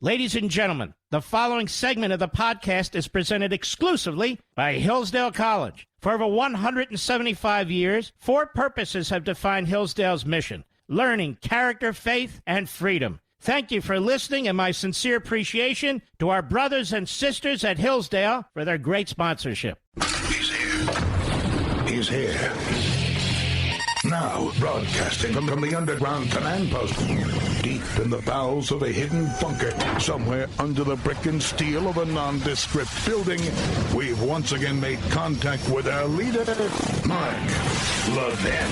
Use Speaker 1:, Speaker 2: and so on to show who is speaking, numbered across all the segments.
Speaker 1: Ladies and gentlemen, the following segment of the podcast is presented exclusively by Hillsdale College. For over 175 years, four purposes have defined Hillsdale's mission: learning, character, faith, and freedom. Thank you for listening, and my sincere appreciation to our brothers and sisters at Hillsdale for their great sponsorship.
Speaker 2: He's here. He's here. Now, broadcasting from the underground command post, deep in the bowels of a hidden bunker, somewhere under the brick and steel of a nondescript building, we've once again made contact with our leader, Mark Levin.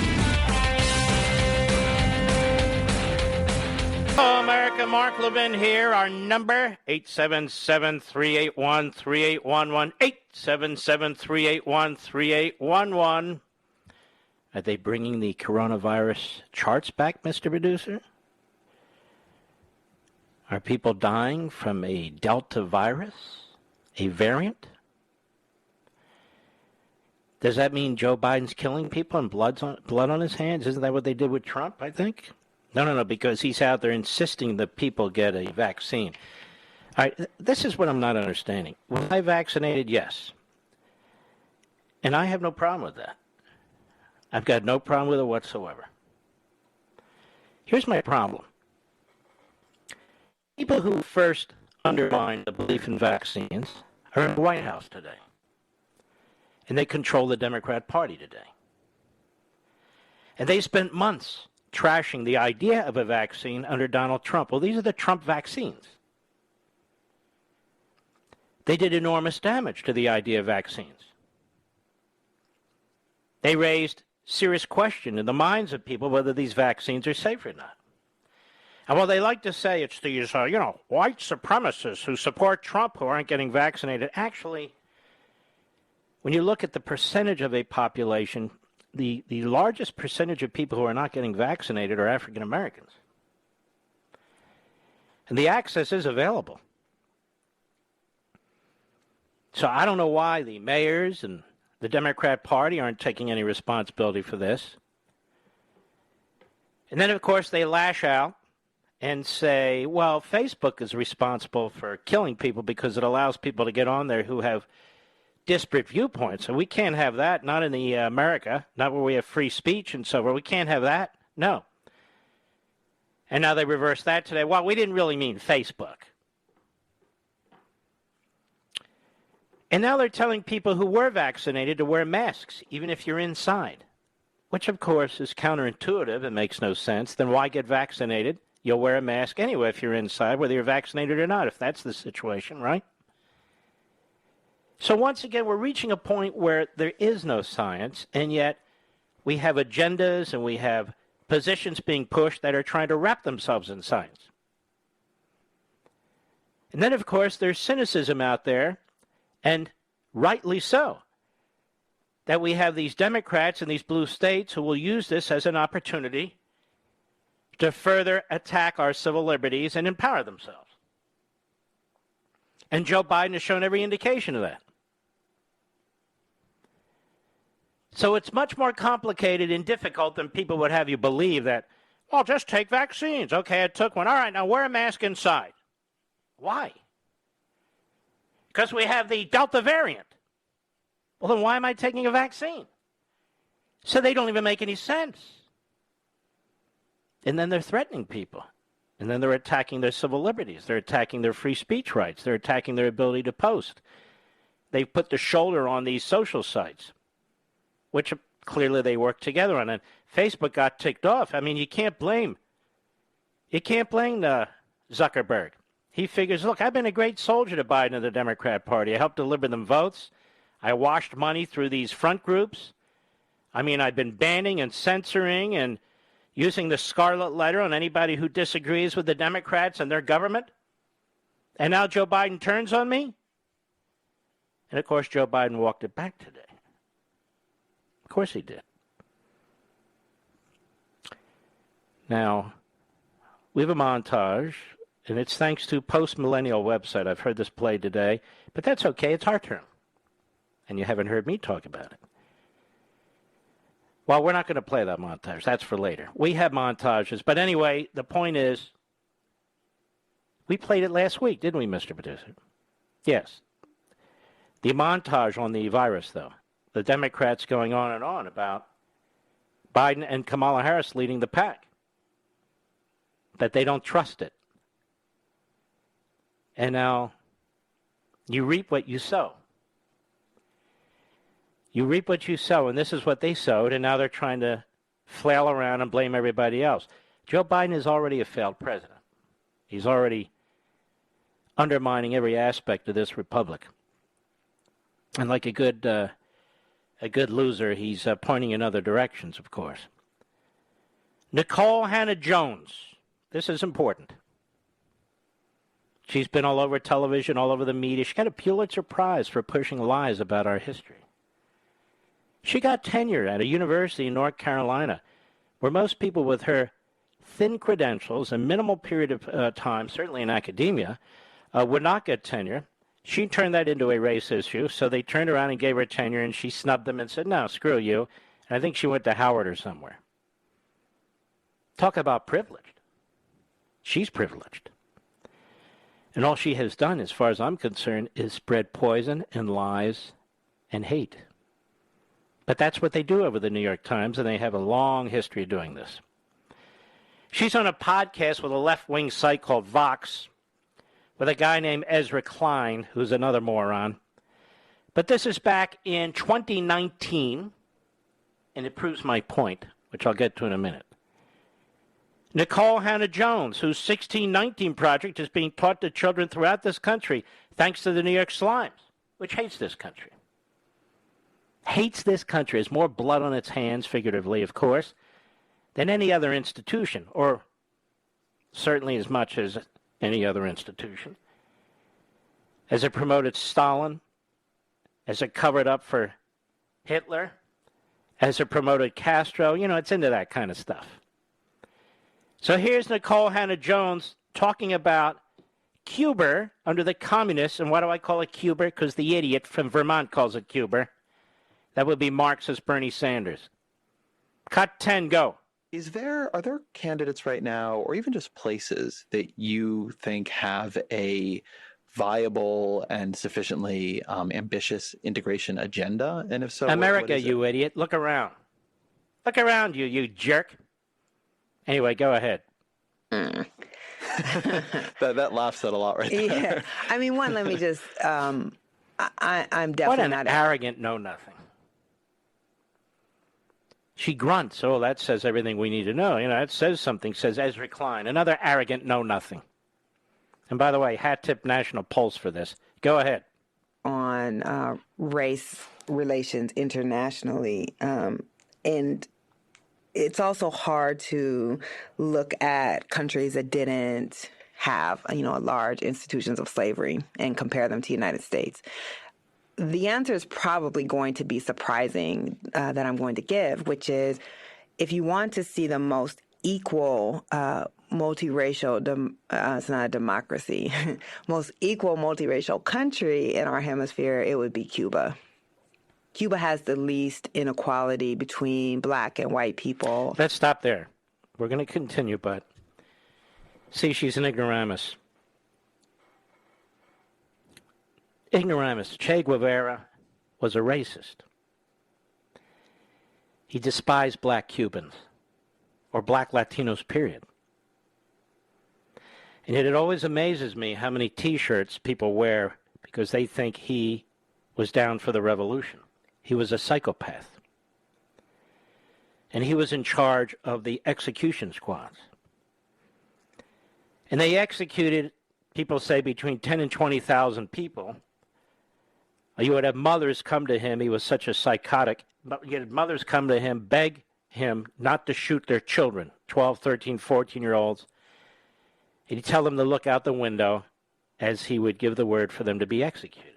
Speaker 1: Hello, America. Mark Levin here. Our number, 877-381-3811, 877-381-3811. Are they bringing the coronavirus charts back, Mr. Producer? Are people dying from a Delta virus, a variant? Does that mean Joe Biden's killing people and blood on his hands? Isn't that what they did with Trump, I think? No, because he's out there insisting that people get a vaccine. All right, this is what I'm not understanding. Was I vaccinated? Yes. And I have no problem with that. I've got no problem with it whatsoever. Here's my problem. People who first undermined the belief in vaccines are in the White House today. And they control the Democrat Party today. And they spent months trashing the idea of a vaccine under Donald Trump. Well, these are the Trump vaccines. They did enormous damage to the idea of vaccines. They raised serious question in the minds of people whether these vaccines are safe or not. And while they like to say it's these, white supremacists who support Trump who aren't getting vaccinated, actually, when you look at the percentage of a population, the largest percentage of people who are not getting vaccinated are African Americans. And the access is available. So I don't know why the mayors and the Democrat Party aren't taking any responsibility for this. And then, of course, they lash out and say, well, Facebook is responsible for killing people because it allows people to get on there who have disparate viewpoints. And we can't have that, not in the America, not where we have free speech and so forth. We can't have that. No. And now they reverse that today. Well, we didn't really mean Facebook. And now they're telling people who were vaccinated to wear masks, even if you're inside, which, of course, is counterintuitive and makes no sense. Then why get vaccinated? You'll wear a mask anyway if you're inside, whether you're vaccinated or not, if that's the situation, right? So once again, we're reaching a point where there is no science, and yet we have agendas and we have positions being pushed that are trying to wrap themselves in science. And then, of course, there's cynicism out there, and rightly so, that we have these Democrats in these blue states who will use this as an opportunity to further attack our civil liberties and empower themselves. And Joe Biden has shown every indication of that. So it's much more complicated and difficult than people would have you believe that, well, just take vaccines. Okay, I took one. All right, now wear a mask inside. Why? Because we have the Delta variant. Well, then why am I taking a vaccine? So they don't even make any sense. And then they're threatening people. And then they're attacking their civil liberties. They're attacking their free speech rights. They're attacking their ability to post. They've put the shoulder on these social sites, which clearly they work together on. And Facebook got ticked off. I mean, you can't blame Zuckerberg. He figures, look, I've been a great soldier to Biden and the Democrat Party. I helped deliver them votes. I washed money through these front groups. I mean, I've been banning and censoring and using the scarlet letter on anybody who disagrees with the Democrats and their government. And now Joe Biden turns on me? And, of course, Joe Biden walked it back today. Of course he did. Now, we have a montage, and it's thanks to Post-Millennial website. I've heard this played today, but that's okay. It's our turn. And you haven't heard me talk about it. Well, we're not going to play that montage. That's for later. We have montages. But anyway, the point is, We played it last week, didn't we, Mr. Producer? Yes. The montage on the virus, though. The Democrats going on and on about Biden and Kamala Harris leading the pack. That they don't trust it. And now you reap what you sow. You reap what you sow, and this is what they sowed, and now they're trying to flail around and blame everybody else. Joe Biden is already a failed president. He's already undermining every aspect of this republic. And like a good loser, he's pointing in other directions, of course. Nicole Hannah-Jones. This is important. She's been all over television, all over the media. She got a Pulitzer Prize for pushing lies about our history. She got tenure at a university in North Carolina, where most people with her thin credentials and minimal period of time, certainly in academia, would not get tenure. She turned that into a race issue, so they turned around and gave her tenure, and she snubbed them and said, no, screw you. And I think she went to Howard or somewhere. Talk about privileged. She's privileged. And all she has done, as far as I'm concerned, is spread poison and lies and hate. But that's what they do over the New York Times, and they have a long history of doing this. She's on a podcast with a left-wing site called Vox with a guy named Ezra Klein, who's another moron. But this is back in 2019, and it proves my point, which I'll get to in a minute. Nicole Hannah-Jones, whose 1619 project is being taught to children throughout this country, thanks to the New York Slimes, which hates this country. Hates this country, has more blood on its hands, figuratively, of course, than any other institution, or certainly as much as any other institution. As it promoted Stalin, as it covered up for Hitler, as it promoted Castro, it's into that kind of stuff. So here's Nicole Hannah-Jones talking about Cuba under the communists, and why do I call it Cuba? Because the idiot from Vermont calls it Cuba. That would be Marxist Bernie Sanders. Cut 10, go.
Speaker 3: Are there candidates right now, or even just places, that you think have a viable and sufficiently ambitious integration agenda? And if so,
Speaker 1: America,
Speaker 3: what is
Speaker 1: you idiot. Look around. Look around, you jerk. Anyway, go ahead.
Speaker 3: that laugh said a lot right there.
Speaker 4: Yeah. I mean, let me just, I'm definitely
Speaker 1: what an
Speaker 4: not
Speaker 1: arrogant know-nothing. She grunts. Oh, that says everything we need to know. It says something, says Ezra Klein. Another arrogant know-nothing. And by the way, hat tip National Pulse for this. Go ahead.
Speaker 4: on race relations internationally. And it's also hard to look at countries that didn't have, large institutions of slavery and compare them to the United States. The answer is probably going to be surprising that I'm going to give, which is if you want to see the most equal multiracial, it's not a democracy, most equal multiracial country in our hemisphere, it would be Cuba. Cuba has the least inequality between black and white people.
Speaker 1: Let's stop there. We're going to continue, but see, she's an ignoramus. Ignoramus. Che Guevara was a racist. He despised black Cubans, or black Latinos, period. And yet it always amazes me how many T-shirts people wear because they think he was down for the revolution. He was a psychopath. And he was in charge of the execution squads. And they executed, people say, between 10 and 20,000 people. You would have mothers come to him. He was such a psychotic. You had mothers come to him, beg him not to shoot their children, 12, 13, 14-year-olds. And he'd tell them to look out the window as he would give the word for them to be executed.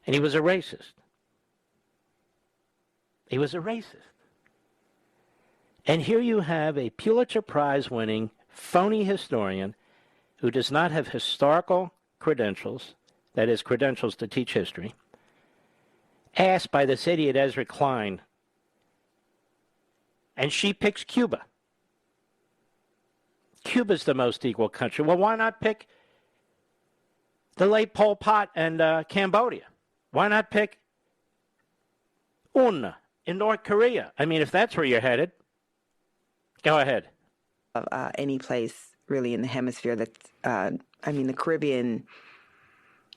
Speaker 1: And he was a racist. He was a racist. And here you have a Pulitzer Prize-winning, phony historian who does not have historical credentials, that is, credentials to teach history, asked by this idiot Ezra Klein, and she picks Cuba. Cuba's the most equal country. Well, why not pick the late Pol Pot and Cambodia? Why not pick Un in North Korea? I mean, if that's where you're headed, go ahead.
Speaker 4: Any place really in the hemisphere that's, the Caribbean,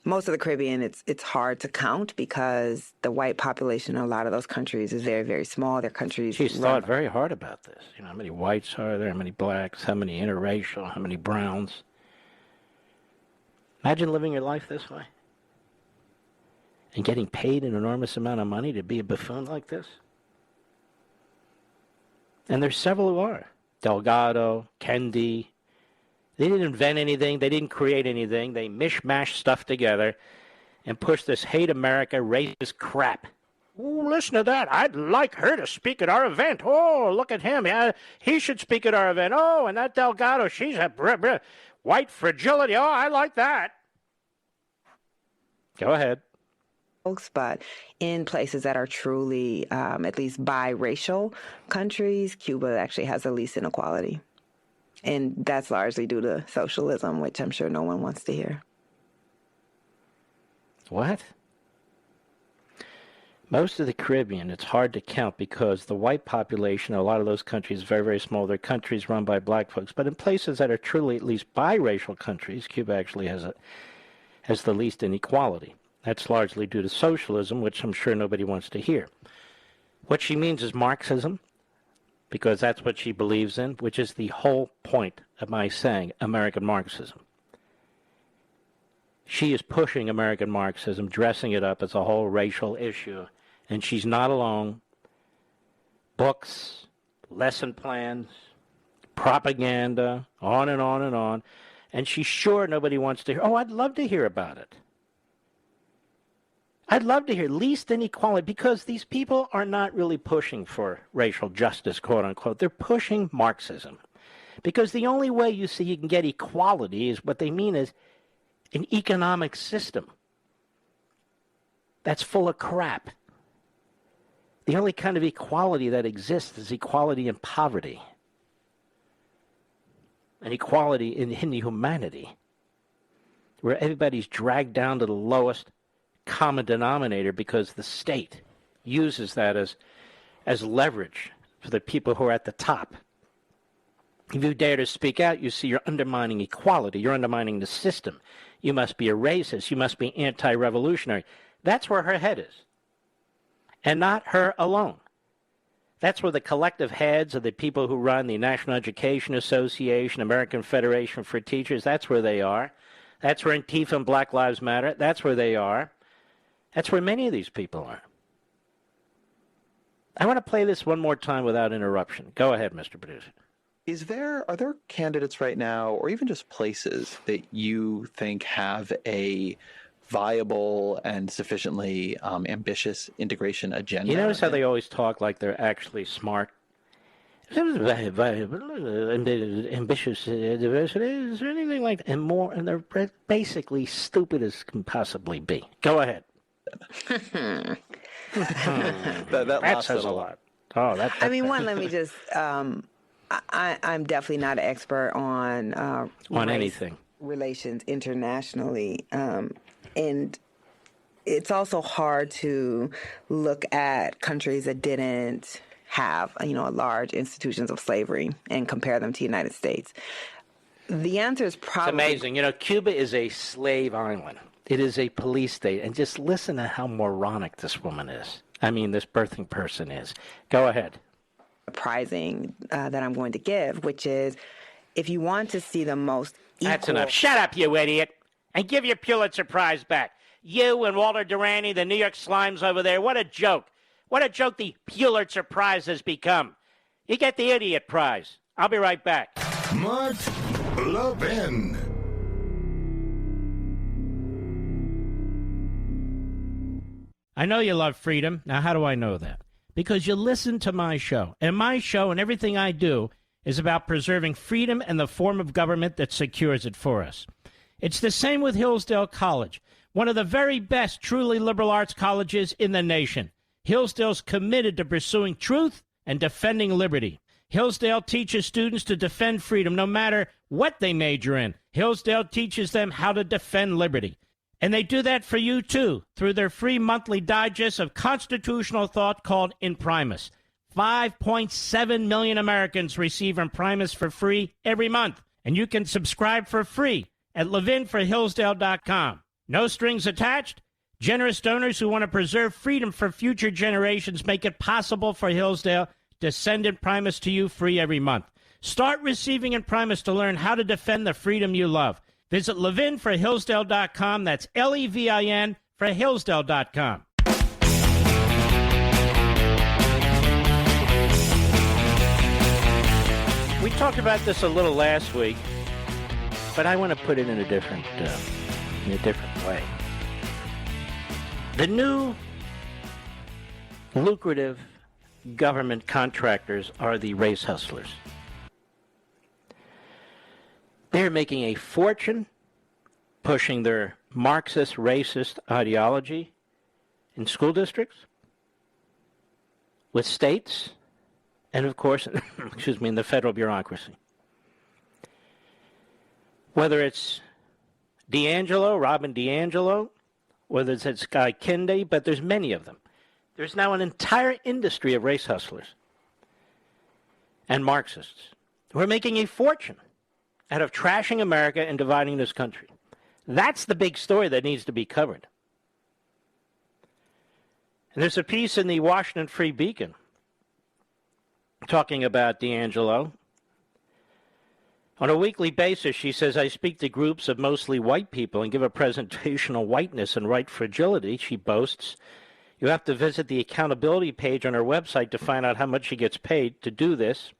Speaker 4: most of the Caribbean, it's hard to count because the white population in a lot of those countries is very, very small. Their countries.
Speaker 1: She's thought very hard about this. You know, how many whites are there, how many blacks, how many interracial, how many browns. Imagine living your life this way and getting paid an enormous amount of money to be a buffoon like this. And there's several who are. Delgado, Kendi. They didn't invent anything. They didn't create anything. They mishmash stuff together and push this hate America, racist crap. Ooh, listen to that. I'd like her to speak at our event. Oh, look at him. Yeah, he should speak at our event. Oh, and that Delgado, she's a white fragility. Oh, I like that. Go ahead.
Speaker 4: But in places that are truly, at least biracial countries, Cuba actually has the least inequality. And that's largely due to socialism, which I'm sure no one wants to hear.
Speaker 1: What? Most of the Caribbean, it's hard to count because the white population, a lot of those countries, is very, very small. They're countries run by black folks. But in places that are truly at least biracial countries, Cuba actually has the least inequality. That's largely due to socialism, which I'm sure nobody wants to hear. What she means is Marxism, because that's what she believes in, which is the whole point of my saying American Marxism. She is pushing American Marxism, dressing it up as a whole racial issue, and she's not alone. Books, lesson plans, propaganda, on and on and on, and she's sure nobody wants to hear. Oh, I'd love to hear about it. I'd love to hear least inequality, because these people are not really pushing for racial justice, quote unquote. They're pushing Marxism. Because the only way you see you can get equality is what they mean is an economic system that's full of crap. The only kind of equality that exists is equality in poverty. And equality in humanity, where everybody's dragged down to the lowest common denominator because the state uses that as leverage for the people who are at the top. If you dare to speak out, you see you're undermining equality. You're undermining the system. You must be a racist. You must be anti-revolutionary. That's where her head is. And not her alone. That's where the collective heads of the people who run the National Education Association, American Federation for Teachers, that's where they are. That's where Antifa and Black Lives Matter, that's where they are. That's where many of these people are. I want to play this one more time without interruption. Go ahead, Mr. Producer.
Speaker 3: Are there candidates right now, or even just places, that you think have a viable and sufficiently ambitious integration agenda?
Speaker 1: You notice how they always talk like they're actually smart? Ambitious diversity, is there anything like that? And they're basically stupid as can possibly be. Go ahead.
Speaker 3: that
Speaker 1: says a lot. Oh,
Speaker 4: let me just. I'm definitely not an expert on
Speaker 1: anything
Speaker 4: relations internationally, and it's also hard to look at countries that didn't have large institutions of slavery and compare them to the United States. The answer is probably...
Speaker 1: It's amazing. Cuba is a slave island. It is a police state. And just listen to how moronic this woman is. This birthing person is. Go ahead.
Speaker 4: Surprising that I'm going to give, which is, if you want to see the most equal...
Speaker 1: That's enough. Shut up, you idiot. And give your Pulitzer Prize back. You and Walter Durante, the New York Slimes over there, what a joke. What a joke the Pulitzer Prize has become. You get the idiot prize. I'll be right back.
Speaker 2: Mark Levin.
Speaker 1: I know you love freedom. Now, how do I know that? Because you listen to my show. And my show and everything I do is about preserving freedom and the form of government that secures it for us. It's the same with Hillsdale College, one of the very best truly liberal arts colleges in the nation. Hillsdale's committed to pursuing truth and defending liberty. Hillsdale teaches students to defend freedom no matter what they major in. Hillsdale teaches them how to defend liberty. And they do that for you, too, through their free monthly digest of constitutional thought called Imprimis. 5.7 million Americans receive Imprimis for free every month. And you can subscribe for free at ləʻvɪn4hillsdale.com. No strings attached. Generous donors who want to preserve freedom for future generations make it possible for Hillsdale to send Imprimis to you free every month. Start receiving Imprimis to learn how to defend the freedom you love. Visit ləʻvɪn4hillsdale.com. That's L-E-V-I-N for Hillsdale.com. We talked about this a little last week, but I want to put it in a different way. The new lucrative government contractors are the race hustlers. They're making a fortune pushing their Marxist, racist ideology in school districts, with states, and of course, in the federal bureaucracy. Whether it's Robin DiAngelo, whether it's Guy Kinde, but there's many of them. There's now an entire industry of race hustlers and Marxists who are making a fortune out of trashing America and dividing this country. That's the big story that needs to be covered. And there's a piece in the Washington Free Beacon talking about DiAngelo. On a weekly basis, she says, I speak to groups of mostly white people and give a presentation on whiteness and white fragility, she boasts. You have to visit the accountability page on her website to find out how much she gets paid to do this.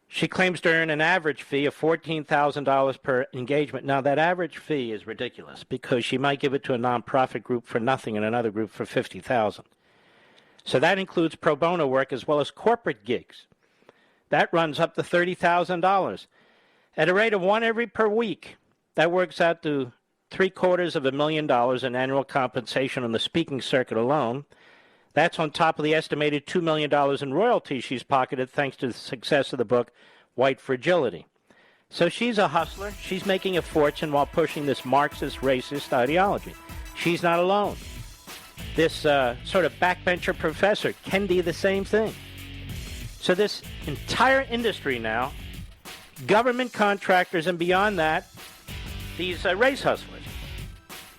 Speaker 1: She claims to earn an average fee of $14,000 per engagement. Now, that average fee is ridiculous because she might give it to a nonprofit group for nothing and another group for $50,000. So that includes pro bono work as well as corporate gigs. That runs up to $30,000. At a rate of one every per week, that works out to $750,000 in annual compensation on the speaking circuit alone. That's on top of the estimated $2 million in royalties she's pocketed thanks to the success of the book, White Fragility. So she's a hustler. She's making a fortune while pushing this Marxist, racist ideology. She's not alone. This sort of backbencher professor can do the same thing. So this entire industry now, government contractors and beyond that, these race hustlers.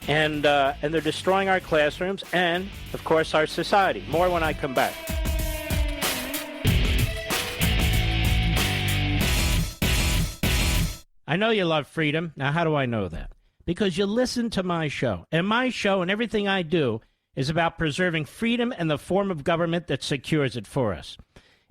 Speaker 1: And they're destroying our classrooms and, of course, our society. More when I come back. I know you love freedom. Now, how do I know that? Because you listen to my show. And my show and everything I do is about preserving freedom and the form of government that secures it for us.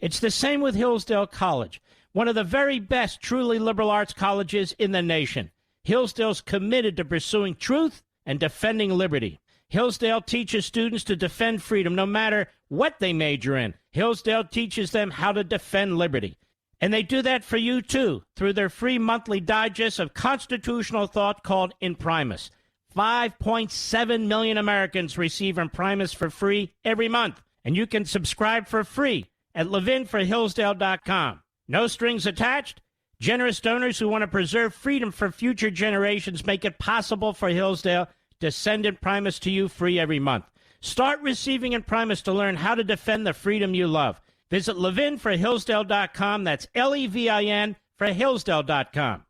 Speaker 1: It's the same with Hillsdale College, one of the very best truly liberal arts colleges in the nation. Hillsdale's committed to pursuing truth and defending liberty. Hillsdale teaches students to defend freedom no matter what they major in. Hillsdale teaches them how to defend liberty. And they do that for you, too, through their free monthly digest of constitutional thought called Imprimis. 5.7 million Americans receive Imprimis for free every month. And you can subscribe for free at ləʻvɪn4hillsdale.com. No strings attached. Generous donors who want to preserve freedom for future generations make it possible for Hillsdale to send Imprimis to you free every month. Start receiving Imprimis to learn how to defend the freedom you love. Visit ləʻvɪn4hillsdale.com. That's L-E-V-I-N for Hillsdale.com.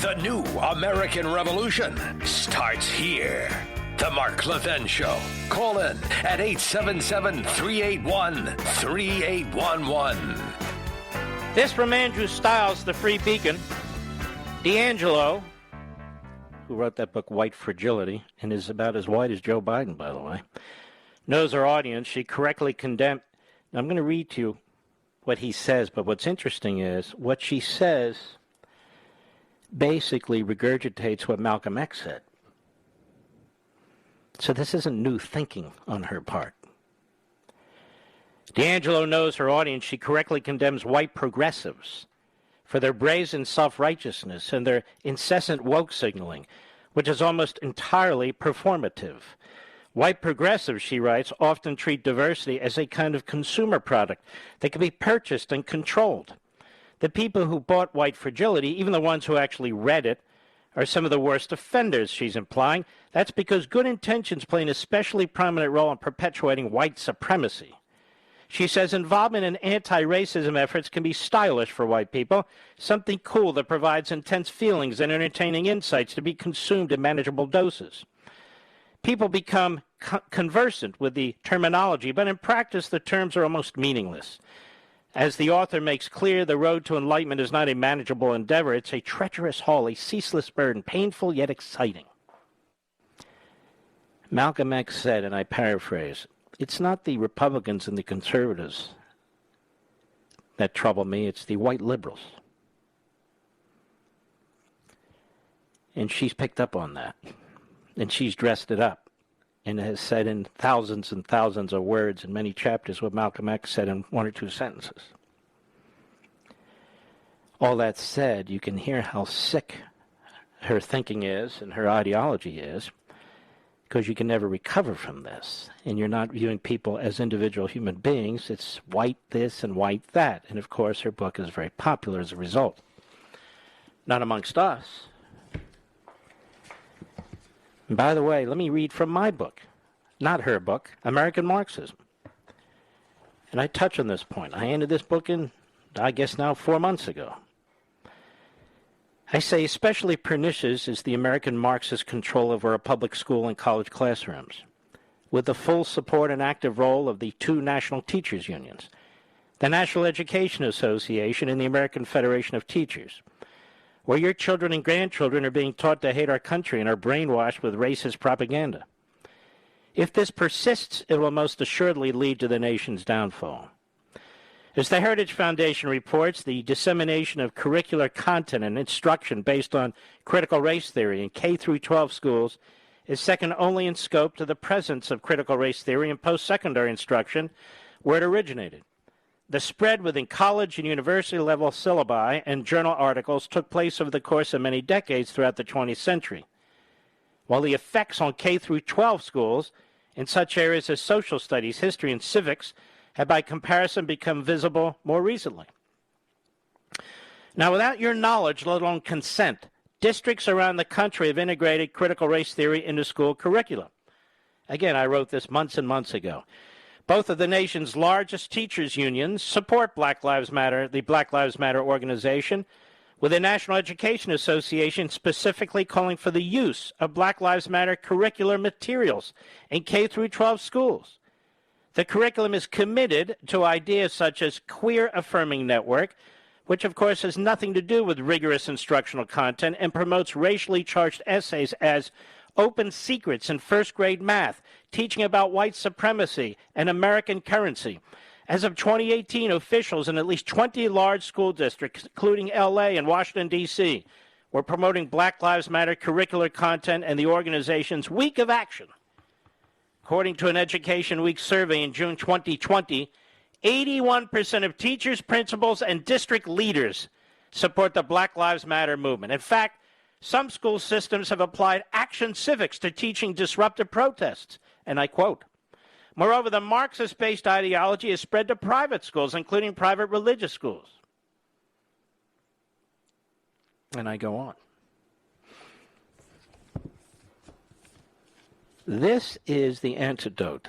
Speaker 5: The new American Revolution starts here. The Mark Levin Show. Call in at 877-381-3811.
Speaker 1: This from Andrew Stiles, the Free Beacon. DiAngelo, who wrote that book, White Fragility, and is about as white as Joe Biden, by the way, knows her audience. She correctly condemned. Now, I'm going to read to you what he says, but what's interesting is what she says basically regurgitates what Malcolm X said. So this isn't new thinking on her part. DiAngelo knows her audience. She correctly condemns white progressives for their brazen self-righteousness and their incessant woke signaling, which is almost entirely performative. White progressives, she writes, often treat diversity as a kind of consumer product that can be purchased and controlled. The people who bought White Fragility, even the ones who actually read it, are some of the worst offenders, she's implying. That's because good intentions play an especially prominent role in perpetuating white supremacy. She says involvement in anti-racism efforts can be stylish for white people, something cool that provides intense feelings and entertaining insights to be consumed in manageable doses. People become conversant with the terminology, but in practice the terms are almost meaningless. As the author makes clear, the road to enlightenment is not a manageable endeavor. It's a treacherous haul, a ceaseless burden, painful yet exciting. Malcolm X said, and I paraphrase, "It's not the Republicans and the conservatives that trouble me, it's the white liberals." And she's picked up on that. And she's dressed it up and has said in thousands and thousands of words in many chapters what Malcolm X said in one or two sentences. All that said, you can hear how sick her thinking is and her ideology is, because you can never recover from this. And you're not viewing people as individual human beings. It's white this and white that. And of course, her book is very popular as a result. Not amongst us. And by the way, let me read from my book, not her book, American Marxism. And I touch on this point. I handed this book in, I guess now 4 months ago. I say especially pernicious is the American Marxist control over our public school and college classrooms, with the full support and active role of the two national teachers' unions, the National Education Association and the American Federation of Teachers, where your children and grandchildren are being taught to hate our country and are brainwashed with racist propaganda. If this persists, it will most assuredly lead to the nation's downfall. As the Heritage Foundation reports, the dissemination of curricular content and instruction based on critical race theory in K through 12 schools is second only in scope to the presence of critical race theory in post-secondary instruction where it originated. The spread within college and university level syllabi and journal articles took place over the course of many decades throughout the 20th century, while the effects on K through 12 schools in such areas as social studies, history, and civics have by comparison become visible more recently. Now, without your knowledge, let alone consent, districts around the country have integrated critical race theory into school curricula. Again, I wrote this months and months ago. Both of the nation's largest teachers' unions support Black Lives Matter, the Black Lives Matter organization, with the National Education Association specifically calling for the use of Black Lives Matter curricular materials in K through 12 schools. The curriculum is committed to ideas such as queer affirming network, which of course has nothing to do with rigorous instructional content, and promotes racially charged essays as Open Secrets in First Grade Math, teaching about white supremacy and American currency. As of 2018, officials in at least 20 large school districts, including LA and Washington, D.C., were promoting Black Lives Matter curricular content and the organization's Week of Action. According to an Education Week survey in June 2020, 81% of teachers, principals, and district leaders support the Black Lives Matter movement. In fact, some school systems have applied action civics to teaching disruptive protests, and I quote, "Moreover, the Marxist-based ideology is spread to private schools, including private religious schools." And I go on. This is the antidote,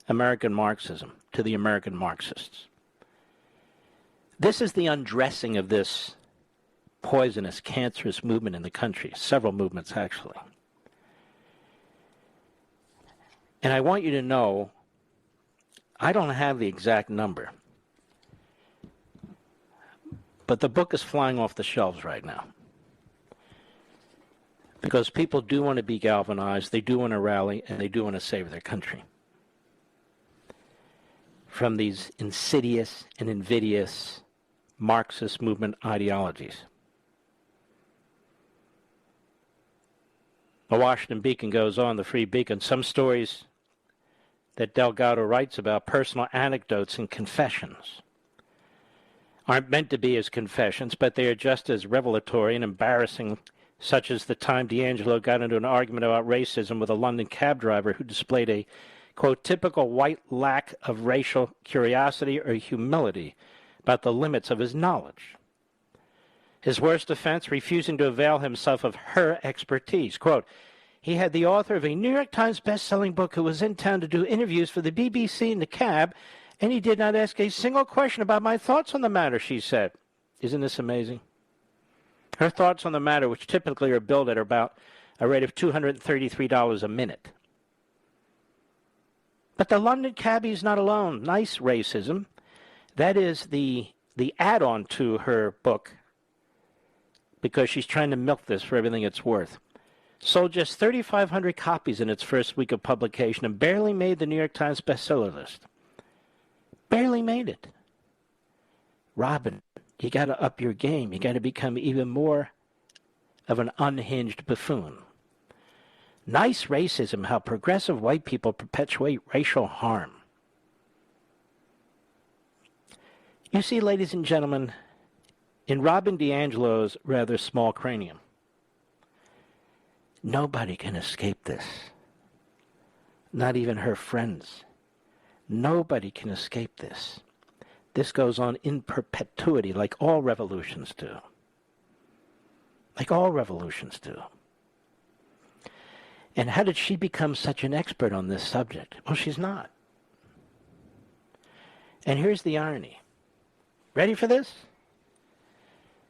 Speaker 1: American Marxism, to the American Marxists. This is the undressing of this poisonous, cancerous movement in the country, several movements actually. And I want you to know, I don't have the exact number, but the book is flying off the shelves right now. Because people do want to be galvanized, they do want to rally, and they do want to save their country from these insidious and invidious Marxist movement ideologies. The Washington Beacon goes on, the Free Beacon, some stories that Delgado writes about, personal anecdotes and confessions, aren't meant to be as confessions, but they are just as revelatory and embarrassing such as the time D'Angelo got into an argument about racism with a London cab driver who displayed a, quote, typical white lack of racial curiosity or humility about the limits of his knowledge. His worst offense, refusing to avail himself of her expertise. Quote, he had the author of a New York Times best-selling book who was in town to do interviews for the BBC in the cab, and he did not ask a single question about my thoughts on the matter, she said. Isn't this amazing? Her thoughts on the matter, which typically are billed at about a rate of $233 a minute. But the London cabbie is not alone. Nice racism. That is the add-on to her book, because she's trying to milk this for everything it's worth. Sold just 3,500 copies in its first week of publication and barely made the New York Times bestseller list. Barely made it. Robin, you got to up your game. You got to become even more of an unhinged buffoon. Nice racism, how progressive white people perpetuate racial harm. You see, ladies and gentlemen, in Robin DiAngelo's rather small cranium, nobody can escape this. Not even her friends. Nobody can escape this. This goes on in perpetuity, like all revolutions do. Like all revolutions do. And how did she become such an expert on this subject? Well, she's not. And here's the irony. Ready for this?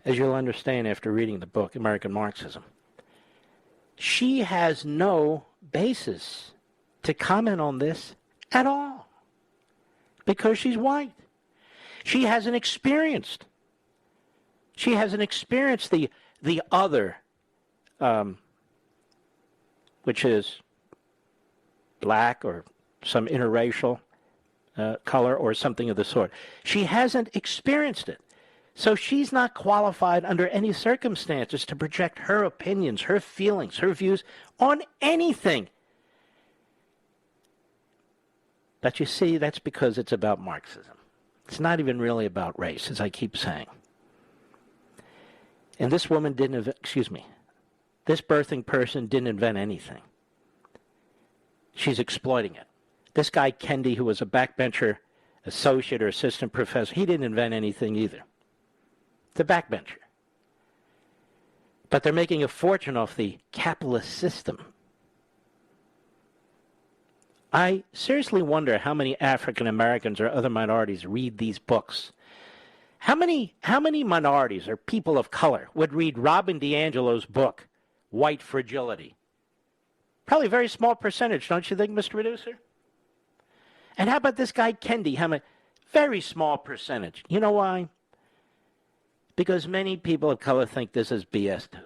Speaker 1: As you'll understand after reading the book, American Marxism. She has no basis to comment on this at all because she's white. She hasn't experienced the other, which is black or some interracial color or something of the sort. She hasn't experienced it. So she's not qualified under any circumstances to project her opinions, her feelings, her views on anything. But you see, that's because it's about Marxism. It's not even really about race, as I keep saying. And this woman this birthing person didn't invent anything. She's exploiting it. This guy, Kendi, who was a backbencher associate or assistant professor, he didn't invent anything either. The backbencher. But they're making a fortune off the capitalist system. I seriously wonder how many African Americans or other minorities read these books. How many minorities or people of color would read Robin DiAngelo's book, White Fragility? Probably a very small percentage, don't you think, Mr. Producer? And how about this guy, Kendi? How many? Very small percentage. You know why? Because many people of color think this is BS too.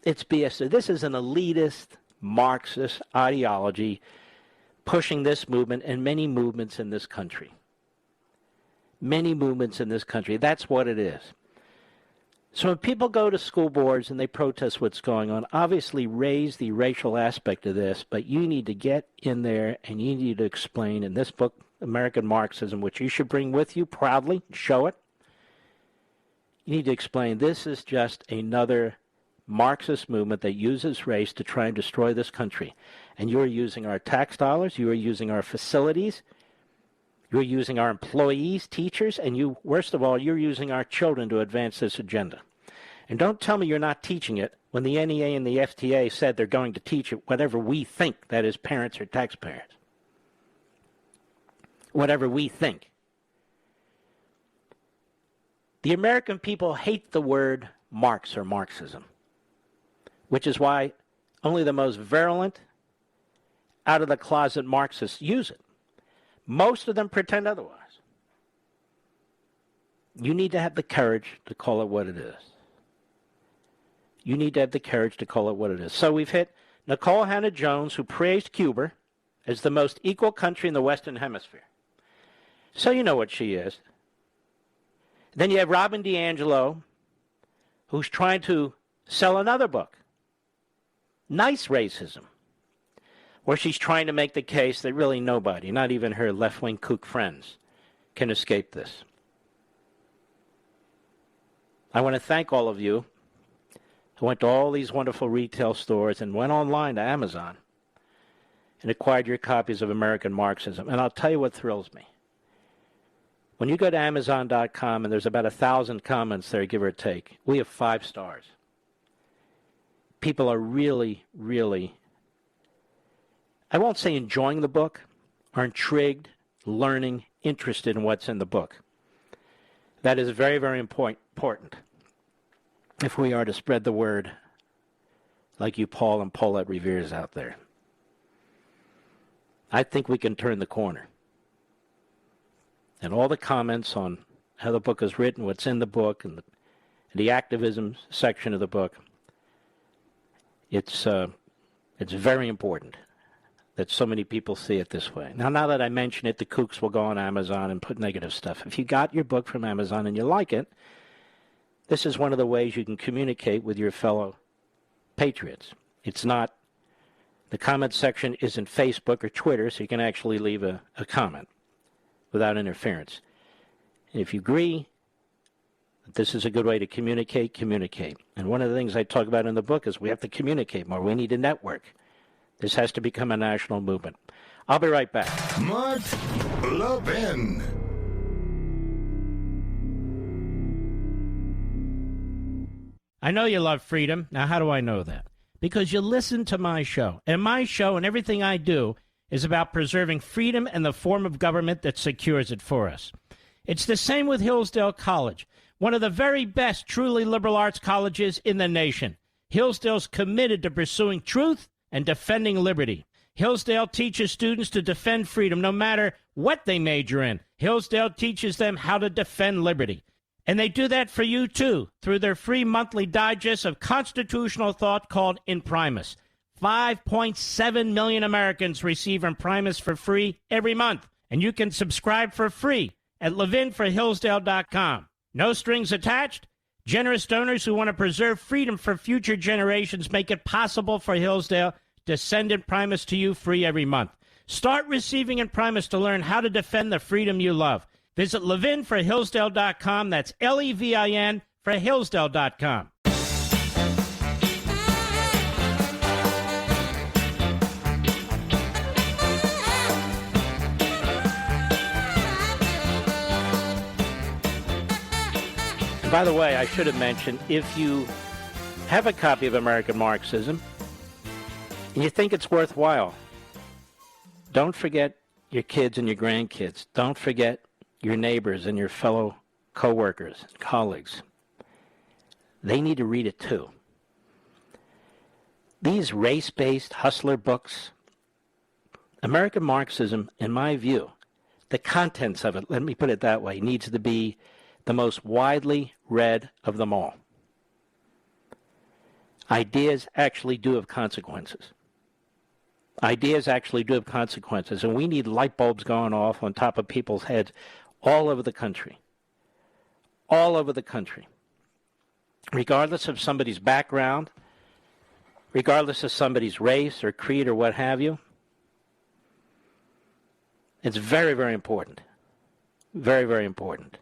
Speaker 1: It's BS too. This is an elitist, Marxist ideology pushing this movement and many movements in this country. Many movements in this country. That's what it is. So when people go to school boards and they protest what's going on, obviously raise the racial aspect of this, but you need to get in there and you need to explain in this book, American Marxism, which you should bring with you proudly, show it. You need to explain this is just another Marxist movement that uses race to try and destroy this country. And you're using our tax dollars, you are using our facilities, you're using our employees, teachers, and you, worst of all, you're using our children to advance this agenda. And don't tell me you're not teaching it when the NEA and the FTA said they're going to teach it, whatever we think, that is parents or taxpayers. Whatever we think. The American people hate the word Marx or Marxism, which is why only the most virulent, out-of-the-closet Marxists use it. Most of them pretend otherwise. You need to have the courage to call it what it is. You need to have the courage to call it what it is. So we've hit Nicole Hannah-Jones, who praised Cuba as the most equal country in the Western Hemisphere. So you know what she is. Then you have Robin DiAngelo, who's trying to sell another book, Nice Racism, where she's trying to make the case that really nobody, not even her left-wing kook friends, can escape this. I want to thank all of you I went to all these wonderful retail stores and went online to Amazon and acquired your copies of American Marxism. And I'll tell you what thrills me. When you go to Amazon.com and there's about 1,000 comments there, give or take, we have 5 stars. People are really, really, I won't say enjoying the book, are intrigued, learning, interested in what's in the book. That is very, very important if we are to spread the word like you Paul and Paulette Revere's out there. I think we can turn the corner. And all the comments on how the book is written, what's in the book, and the activism section of the book, it's very important that so many people see it this way. Now that I mention it, the kooks will go on Amazon and put negative stuff. If you got your book from Amazon and you like it, this is one of the ways you can communicate with your fellow patriots. It's not, the comment section isn't Facebook or Twitter, so you can actually leave a comment without interference. And if you agree that this is a good way to communicate, communicate. And one of the things I talk about in the book is we have to communicate more. We need a network. This has to become a national movement. I'll be right back.
Speaker 2: Mark Levin.
Speaker 1: I know you love freedom. Now, how do I know that? Because you listen to my show. And my show and everything I do is about preserving freedom and the form of government that secures it for us. It's the same with Hillsdale College, one of the very best truly liberal arts colleges in the nation. Hillsdale's committed to pursuing truth and defending liberty. Hillsdale teaches students to defend freedom no matter what they major in. Hillsdale teaches them how to defend liberty. And they do that for you, too, through their free monthly digest of constitutional thought called Imprimis. 5.7 million Americans receive Imprimis for free every month. And you can subscribe for free at ləʻvɪn4hillsdale.com. No strings attached. Generous donors who want to preserve freedom for future generations make it possible for Hillsdale to send Imprimis to you free every month. Start receiving Imprimis to learn how to defend the freedom you love. Visit ləʻvɪn4hillsdale.com. That's Levin for Hillsdale.com. By the way, I should have mentioned, if you have a copy of American Marxism and you think it's worthwhile, don't forget your kids and your grandkids. Don't forget your neighbors and your fellow co-workers and colleagues. They need to read it too. These race-based hustler books, American Marxism, in my view, the contents of it, let me put it that way, needs to be the most widely read of them all. Ideas actually do have consequences. Ideas actually do have consequences, and we need light bulbs going off on top of people's heads all over the country. All over the country. Regardless of somebody's background, regardless of somebody's race or creed or what have you. It's very, very important. Very, very important.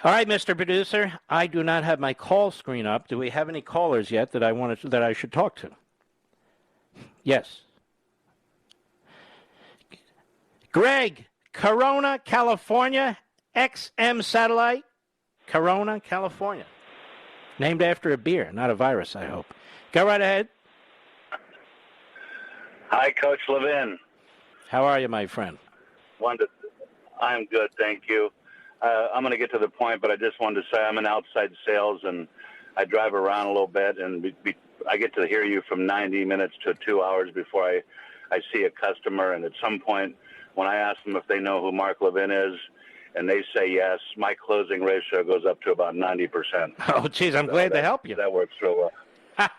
Speaker 1: All right, Mr. Producer, I do not have my call screen up. Do we have any callers yet that I should talk to? Yes. Greg, Corona, California, XM satellite, Corona, California. Named after a beer, not a virus, I hope. Go right ahead.
Speaker 6: Hi, Coach Levin.
Speaker 1: How are you, my friend?
Speaker 6: I'm good, thank you. I'm going to get to the point, but I just wanted to say I'm in outside sales, and I drive around a little bit, and I get to hear you from 90 minutes to 2 hours before I see a customer, and at some point, when I ask them if they know who Mark Levin is, and they say yes, my closing ratio goes up to about 90%.
Speaker 1: Oh, geez, I'm glad to help you.
Speaker 6: That works real well.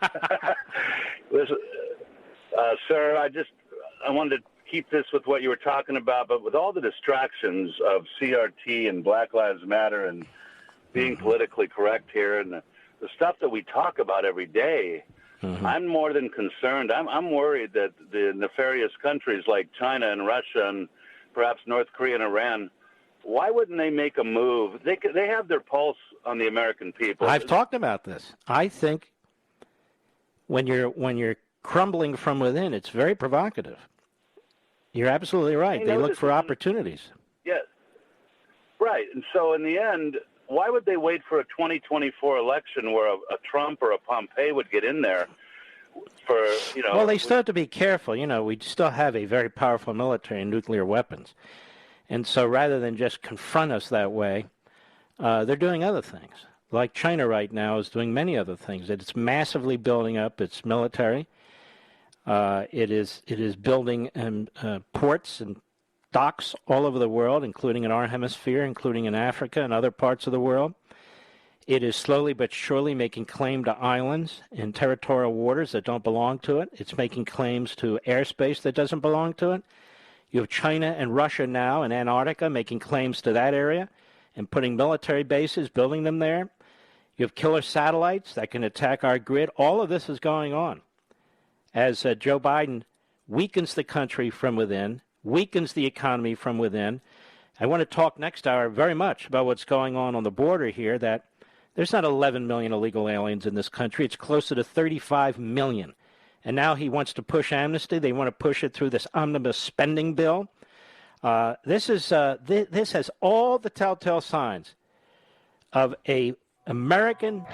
Speaker 6: Listen, sir, I wanted to keep this with what you were talking about, but with all the distractions of CRT and Black Lives Matter and being politically correct here and the stuff that we talk about every day, I'm more than concerned. I'm worried that the nefarious countries like China and Russia and perhaps North Korea and Iran why wouldn't they make a move? They have their pulse on the American people.
Speaker 1: I've talked about this. I think when you're crumbling from within, it's very provocative. You're absolutely right. They look for opportunities.
Speaker 6: Yes. Right. And so in the end, why would they wait for a 2024 election where a Trump or a Pompeo would get in there for,
Speaker 1: Well, they still have to be careful. We still have a very powerful military and nuclear weapons. And so rather than just confront us that way, they're doing other things. Like China right now is doing many other things. It's massively building up its military. It is building ports and docks all over the world, including in our hemisphere, including in Africa and other parts of the world. It is slowly but surely making claim to islands in territorial waters that don't belong to it. It's making claims to airspace that doesn't belong to it. You have China and Russia now in Antarctica making claims to that area and putting military bases, building them there. You have killer satellites that can attack our grid. All of this is going on as Joe Biden weakens the country from within, weakens the economy from within. I want to talk next hour very much about what's going on the border here, that there's not 11 million illegal aliens in this country. It's closer to 35 million. And now he wants to push amnesty. They want to push it through this omnibus spending bill. This has all the telltale signs of a American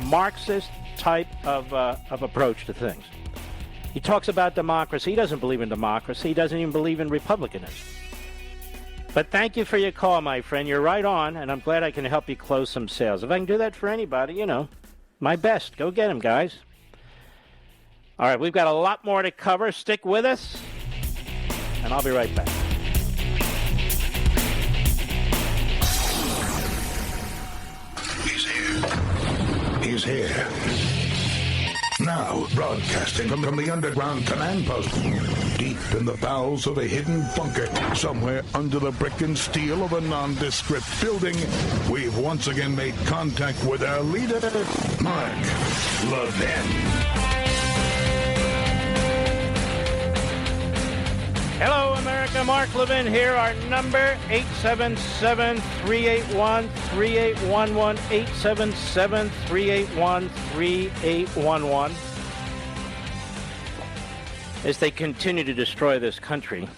Speaker 1: Marxist type of approach to things. He talks about democracy. He doesn't believe in democracy. He doesn't even believe in republicanism. But thank you for your call, my friend. You're right on, and I'm glad I can help you close some sales. If I can do that for anybody, my best. Go get them, guys. All right, we've got a lot more to cover. Stick with us, and I'll be right back.
Speaker 2: He's here. Now, broadcasting from the underground command post, deep in the bowels of a hidden bunker, somewhere under the brick and steel of a nondescript building, we've once again made contact with our leader, Mark Levin.
Speaker 1: Hello, America. Mark Levin here. Our number, 877-381-3811, 877-381-3811. As they continue to destroy this country,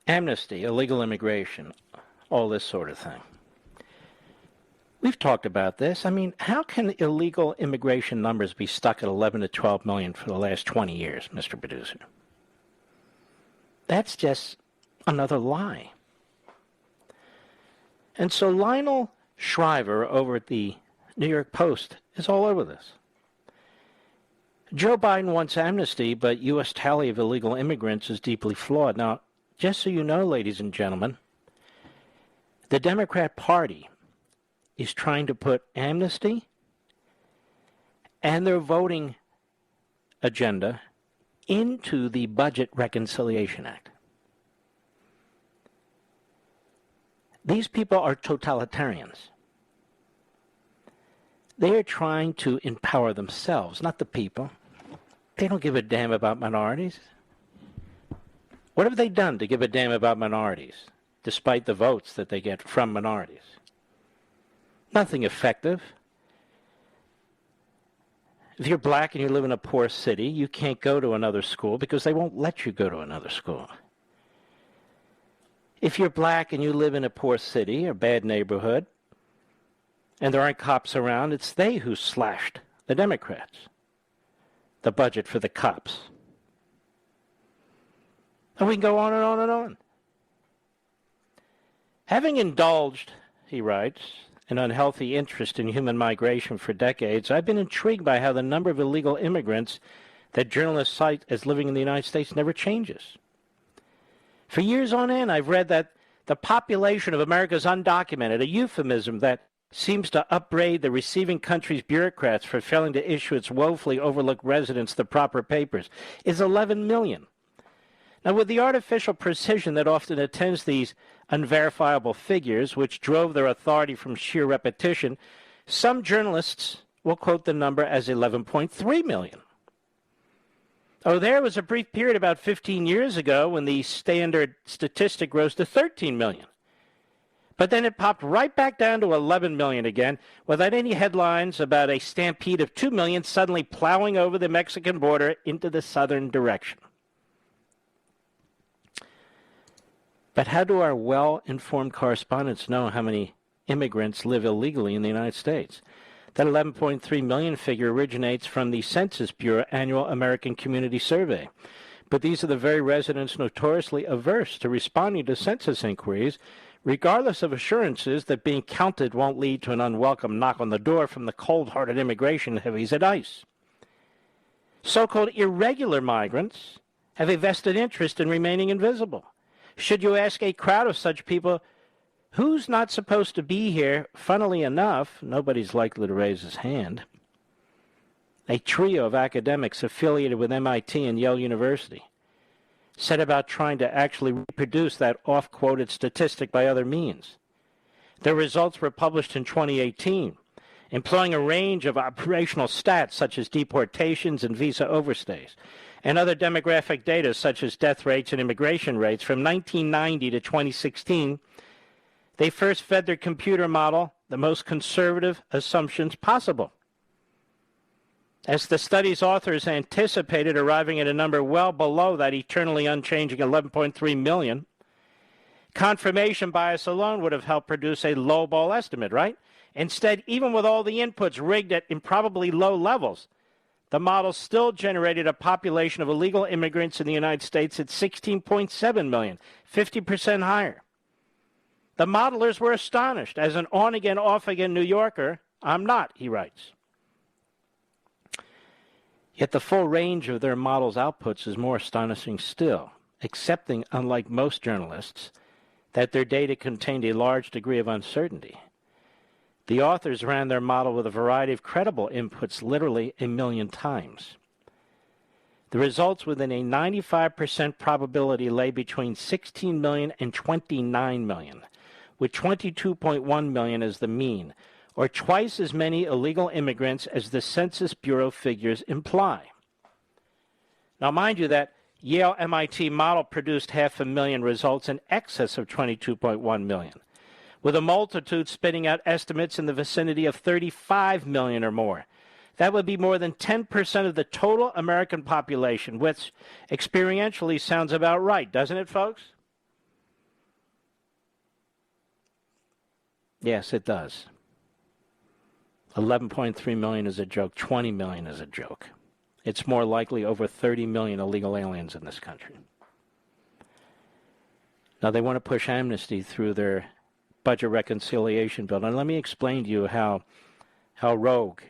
Speaker 1: amnesty, illegal immigration, all this sort of thing. We've talked about this. I mean, how can illegal immigration numbers be stuck at 11 to 12 million for the last 20 years, Mr. Producer? That's just another lie. And so Lionel Shriver over at the New York Post is all over this. Joe Biden wants amnesty, but U.S. tally of illegal immigrants is deeply flawed. Now, just so you know, ladies and gentlemen, the Democrat Party is trying to put amnesty and their voting agenda into the Budget Reconciliation Act. These people are totalitarians. They are trying to empower themselves, not the people. They don't give a damn about minorities. What have they done to give a damn about minorities, despite the votes that they get from minorities? Nothing effective. If you're black and you live in a poor city, you can't go to another school because they won't let you go to another school. If you're black and you live in a poor city or bad neighborhood, and there aren't cops around, it's they who slashed the Democrats, the budget for the cops. And we can go on and on and on. Having indulged, he writes, an unhealthy interest in human migration for decades, I've been intrigued by how the number of illegal immigrants that journalists cite as living in the United States never changes. For years on end, I've read that the population of America is undocumented, a euphemism that seems to upbraid the receiving country's bureaucrats for failing to issue its woefully overlooked residents the proper papers, is 11 million. Now, with the artificial precision that often attends these unverifiable figures, which drove their authority from sheer repetition, some journalists will quote the number as 11.3 million. Oh, there was a brief period about 15 years ago when the standard statistic rose to 13 million. But then it popped right back down to 11 million again, without any headlines about a stampede of 2 million suddenly plowing over the Mexican border into the southern direction. But how do our well-informed correspondents know how many immigrants live illegally in the United States? That 11.3 million figure originates from the Census Bureau annual American Community Survey. But these are the very residents notoriously averse to responding to census inquiries, regardless of assurances that being counted won't lead to an unwelcome knock on the door from the cold-hearted immigration heavies at ICE. So-called irregular migrants have a vested interest in remaining invisible. Should you ask a crowd of such people, who's not supposed to be here, funnily enough, nobody's likely to raise his hand. A trio of academics affiliated with MIT and Yale University set about trying to actually reproduce that oft-quoted statistic by other means. Their results were published in 2018, employing a range of operational stats such as deportations and visa overstays, and other demographic data such as death rates and immigration rates from 1990 to 2016. They first fed their computer model the most conservative assumptions possible. As the study's authors anticipated, arriving at a number well below that eternally unchanging 11.3 million, confirmation bias alone would have helped produce a lowball estimate, right? Instead, even with all the inputs rigged at improbably low levels, the model still generated a population of illegal immigrants in the United States at 16.7 million, 50% higher. The modelers were astonished. As an on-again, off-again New Yorker, I'm not, he writes. Yet the full range of their model's outputs is more astonishing still, accepting, unlike most journalists, that their data contained a large degree of uncertainty. The authors ran their model with a variety of credible inputs literally a million times. The results within a 95% probability lay between 16 million and 29 million, with 22.1 million as the mean, or twice as many illegal immigrants as the Census Bureau figures imply. Now, mind you, that Yale-MIT model produced 500,000 results in excess of 22.1 million, with a multitude spitting out estimates in the vicinity of 35 million or more. That would be more than 10% of the total American population, which experientially sounds about right, doesn't it, folks? Yes, it does. 11.3 million is a joke. 20 million is a joke. It's more likely over 30 million illegal aliens in this country. Now, they want to push amnesty through their budget reconciliation bill. And let me explain to you how rogue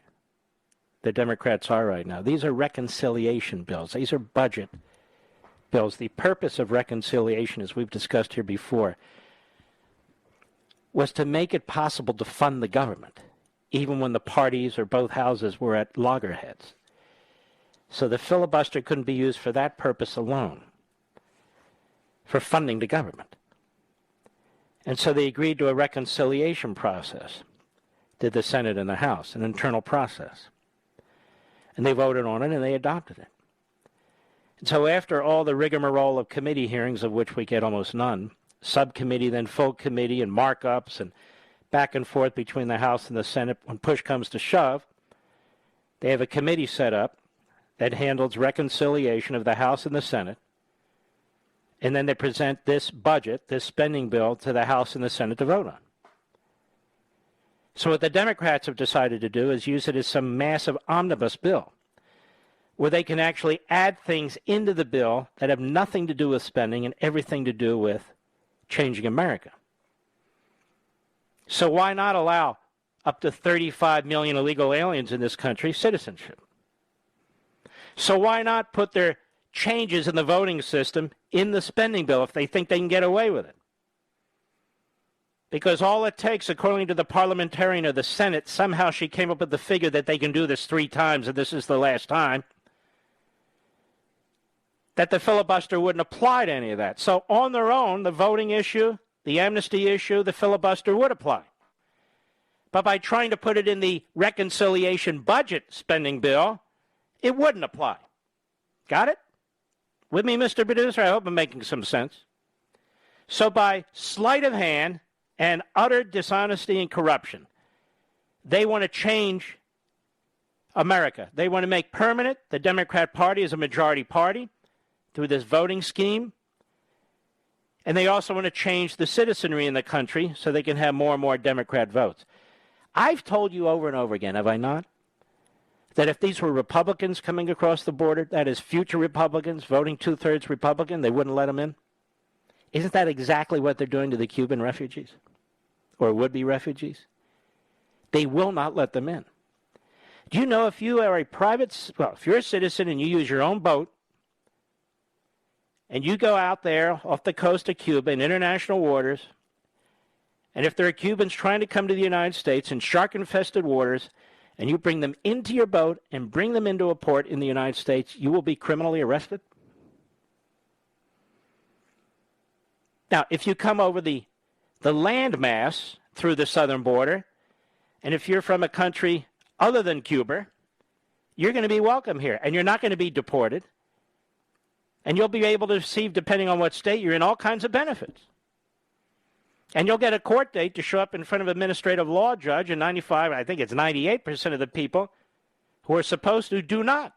Speaker 1: the Democrats are right now. These are reconciliation bills. These are budget bills. The purpose of reconciliation, as we've discussed here before, was to make it possible to fund the government, even when the parties or both houses were at loggerheads. So the filibuster couldn't be used for that purpose alone, for funding the government. And so they agreed to a reconciliation process, did the Senate and the House, an internal process. And they voted on it and they adopted it. And so after all the rigmarole of committee hearings, of which we get almost none, subcommittee, then full committee, and markups, and back and forth between the House and the Senate, when push comes to shove, they have a committee set up that handles reconciliation of the House and the Senate, and then they present this budget, this spending bill, to the House and the Senate to vote on. So what the Democrats have decided to do is use it as some massive omnibus bill, where they can actually add things into the bill that have nothing to do with spending and everything to do with changing America. So why not allow up to 35 million illegal aliens in this country citizenship? So why not put their changes in the voting system in the spending bill if they think they can get away with it? Because all it takes, according to the parliamentarian of the Senate, somehow she came up with the figure that they can do this 3 times and this is the last time, that the filibuster wouldn't apply to any of that. So on their own, the voting issue, the amnesty issue, the filibuster would apply. But by trying to put it in the reconciliation budget spending bill, it wouldn't apply. Got it? With me, Mr. Producer? I hope I'm making some sense. So by sleight of hand and utter dishonesty and corruption, they want to change America. They want to make permanent the Democrat Party as a majority party through this voting scheme. And they also want to change the citizenry in the country so they can have more and more Democrat votes. I've told you over and over again, have I not, that if these were Republicans coming across the border, that is future Republicans, voting two-thirds Republican, they wouldn't let them in? Isn't that exactly what they're doing to the Cuban refugees or would-be refugees? They will not let them in. Do you know if you are if you're a citizen and you use your own boat and you go out there off the coast of Cuba in international waters, and if there are Cubans trying to come to the United States in shark-infested waters, and you bring them into your boat and bring them into a port in the United States, you will be criminally arrested? Now, if you come over the landmass through the southern border, and if you're from a country other than Cuba, you're going to be welcome here, and you're not going to be deported, and you'll be able to receive, depending on what state you're in, all kinds of benefits. And you'll get a court date to show up in front of an administrative law judge, and 98% of the people who are supposed to do not.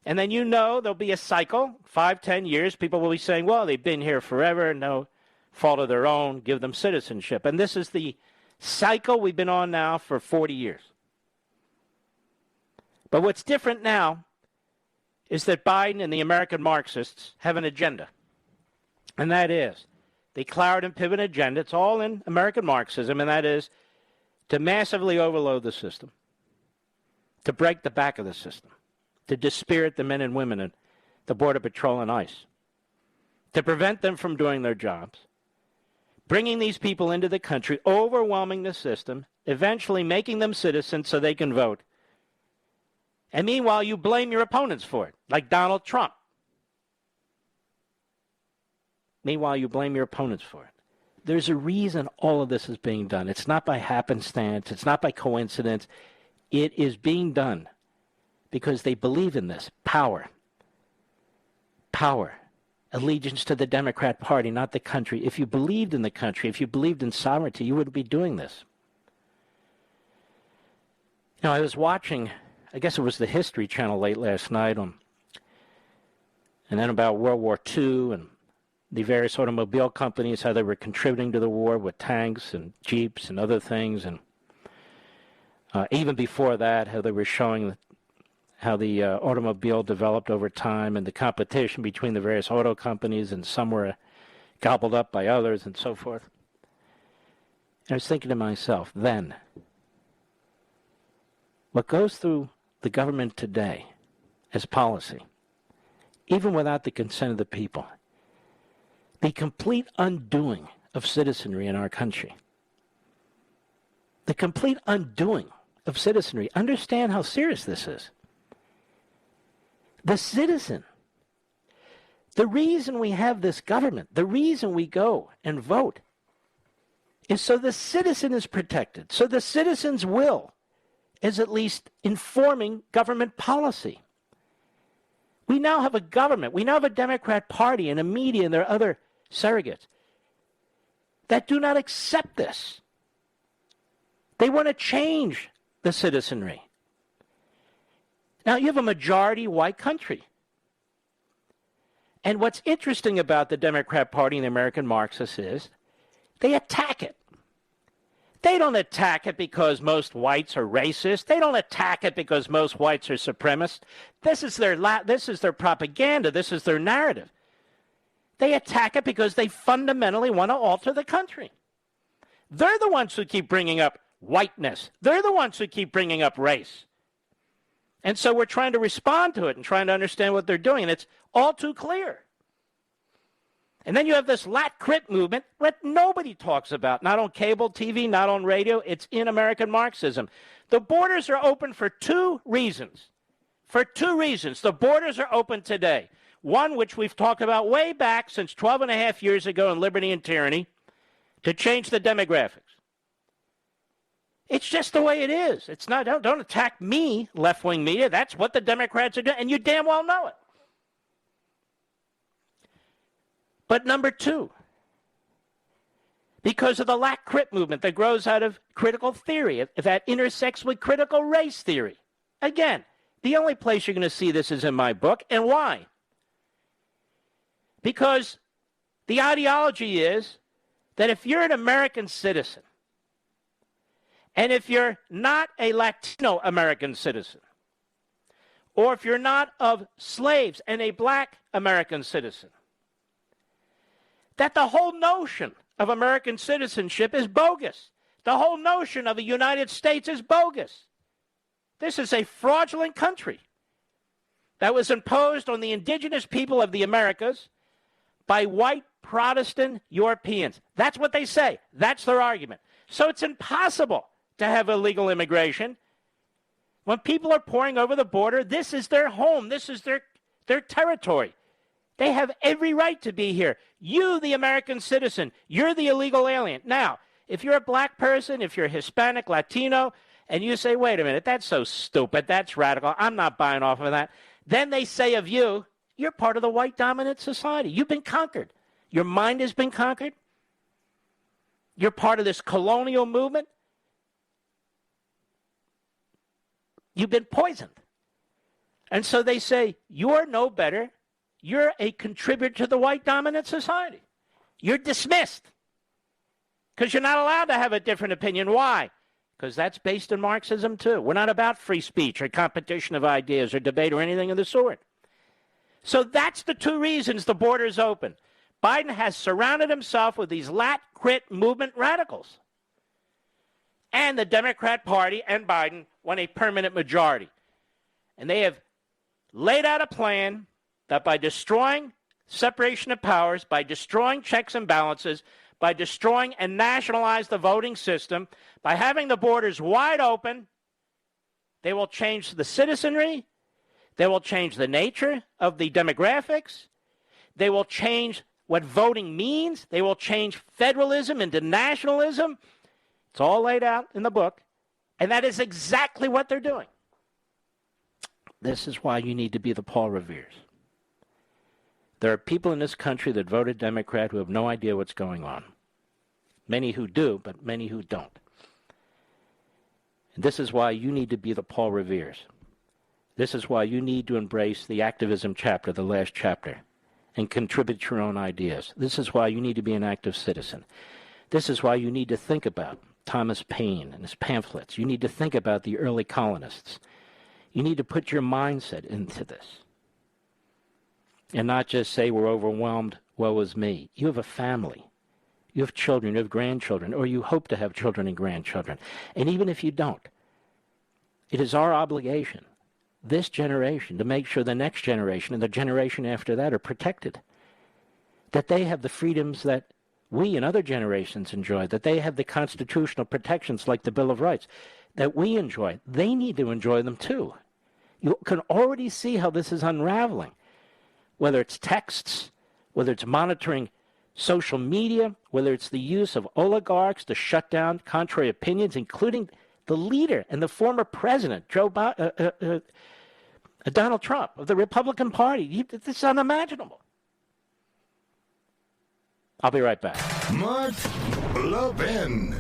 Speaker 1: And then there'll be a cycle, 5, 10 years, people will be saying, well, they've been here forever, no fault of their own, give them citizenship. And this is the cycle we've been on now for 40 years. But what's different now is that Biden and the American Marxists have an agenda. And that is the Cloward and Piven agenda. It's all in American Marxism, and that is to massively overload the system, to break the back of the system, to dispirit the men and women at the Border Patrol and ICE, to prevent them from doing their jobs, bringing these people into the country, overwhelming the system, eventually making them citizens so they can vote. And meanwhile, you blame your opponents for it, like Donald Trump. Meanwhile, you blame your opponents for it. There's a reason all of this is being done. It's not by happenstance. It's not by coincidence. It is being done because they believe in this. Power. Power. Allegiance to the Democrat Party, not the country. If you believed in the country, if you believed in sovereignty, you wouldn't be doing this. I was watching, I guess it was the History Channel late last night, and then about World War II and the various automobile companies, how they were contributing to the war with tanks and jeeps and other things. And even before that, how they were showing how the automobile developed over time and the competition between the various auto companies, and some were gobbled up by others and so forth. And I was thinking to myself, then, what goes through the government today as policy, even without the consent of the people, the complete undoing of citizenry in our country. The complete undoing of citizenry. Understand how serious this is. The citizen. The reason we have this government, the reason we go and vote, is so the citizen is protected, so the citizen's will is at least informing government policy. We now have a government, we now have a Democrat Party and a media and there are other surrogates that do not accept this. They want to change the citizenry. Now, you have a majority white country. And what's interesting about the Democrat Party and the American Marxists is they attack it. They don't attack it because most whites are racist. They don't attack it because most whites are supremacists. This is their propaganda. This is their narrative. They attack it because they fundamentally want to alter the country. They're the ones who keep bringing up whiteness. They're the ones who keep bringing up race. And so we're trying to respond to it and trying to understand what they're doing, and it's all too clear. And then you have this lat-crit movement that nobody talks about, not on cable TV, not on radio. It's in American Marxism. The borders are open for two reasons. For two reasons. The borders are open today. One, which we've talked about way back since 12 and a half years ago in Liberty and Tyranny, to change the demographics. It's just the way it is. It's not. Don't attack me, left-wing media. That's what the Democrats are doing, and you damn well know it. But number two, because of the lack crit movement that grows out of critical theory, that intersects with critical race theory. Again, the only place you're going to see this is in my book. And why? Because the ideology is that if you're an American citizen, and if you're not a Latino American citizen, or if you're not of slaves and a black American citizen, that the whole notion of American citizenship is bogus. The whole notion of the United States is bogus. This is a fraudulent country that was imposed on the indigenous people of the Americas by white Protestant Europeans. That's what they say. That's their argument. So it's impossible to have illegal immigration. When people are pouring over the border, this is their home. This is their territory. They have every right to be here. You, the American citizen, you're the illegal alien. Now, if you're a black person, if you're Hispanic, Latino, and you say, wait a minute, that's so stupid, that's radical, I'm not buying off of that, then they say of you, you're part of the white dominant society. You've been conquered. Your mind has been conquered. You're part of this colonial movement. You've been poisoned. And so they say, you're no better. You're a contributor to the white dominant society. You're dismissed because you're not allowed to have a different opinion. Why? Because that's based in Marxism too. We're not about free speech or competition of ideas or debate or anything of the sort. So that's the two reasons the border is open. Biden has surrounded himself with these lat-crit movement radicals. And the Democrat Party and Biden won a permanent majority. And they have laid out a plan that by destroying separation of powers, by destroying checks and balances, by destroying and nationalize the voting system, by having the borders wide open, they will change the citizenry, they will change the nature of the demographics, they will change what voting means, they will change federalism into nationalism. It's all laid out in the book, and that is exactly what they're doing. This is why you need to be the Paul Reveres. There are people in this country that voted Democrat who have no idea what's going on. Many who do, but many who don't. And this is why you need to be the Paul Reveres. This is why you need to embrace the activism chapter, the last chapter, and contribute your own ideas. This is why you need to be an active citizen. This is why you need to think about Thomas Paine and his pamphlets. You need to think about the early colonists. You need to put your mindset into this. And not just say we're overwhelmed, woe is me. You have a family. You have children, you have grandchildren, or you hope to have children and grandchildren. And even if you don't, it is our obligation, this generation, to make sure the next generation and the generation after that are protected. That they have the freedoms that we and other generations enjoy, that they have the constitutional protections like the Bill of Rights that we enjoy. They need to enjoy them too. You can already see how this is unraveling. Whether it's texts, whether it's monitoring social media, whether it's the use of oligarchs to shut down contrary opinions, including the leader and the former president, Donald Trump of the Republican Party. This is unimaginable. I'll be right back.
Speaker 2: Mark Levin.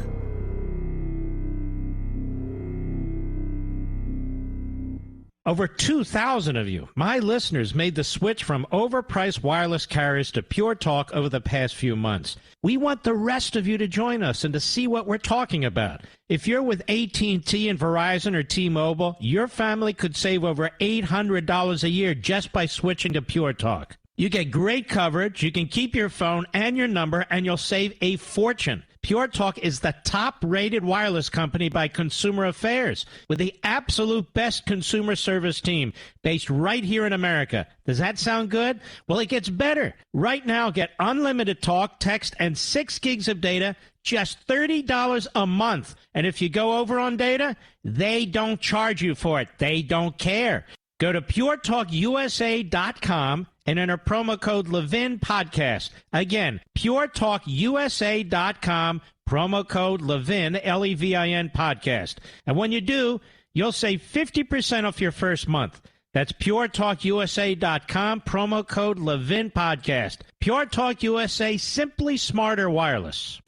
Speaker 7: Over 2,000 of you, my listeners, made the switch from overpriced wireless carriers to Pure Talk over the past few months. We want the rest of you to join us and to see what we're talking about. If you're with AT&T and Verizon or T-Mobile, your family could save over $800 a year just by switching to Pure Talk. You get great coverage, you can keep your phone and your number, and you'll save a fortune. Pure Talk is the top-rated wireless company by Consumer Affairs with the absolute best consumer service team based right here in America. Does that sound good? Well, it gets better. Right now, get unlimited talk, text, and 6 gigs of data, just $30 a month. And if you go over on data, they don't charge you for it. They don't care. Go to puretalkusa.com and enter promo code Levin Podcast. Again, puretalkusa.com, promo code Levin, Levin Podcast. And when you do, you'll save 50% off your first month. That's puretalkusa.com, promo code Levin Podcast. Pure Talk USA, simply smarter wireless.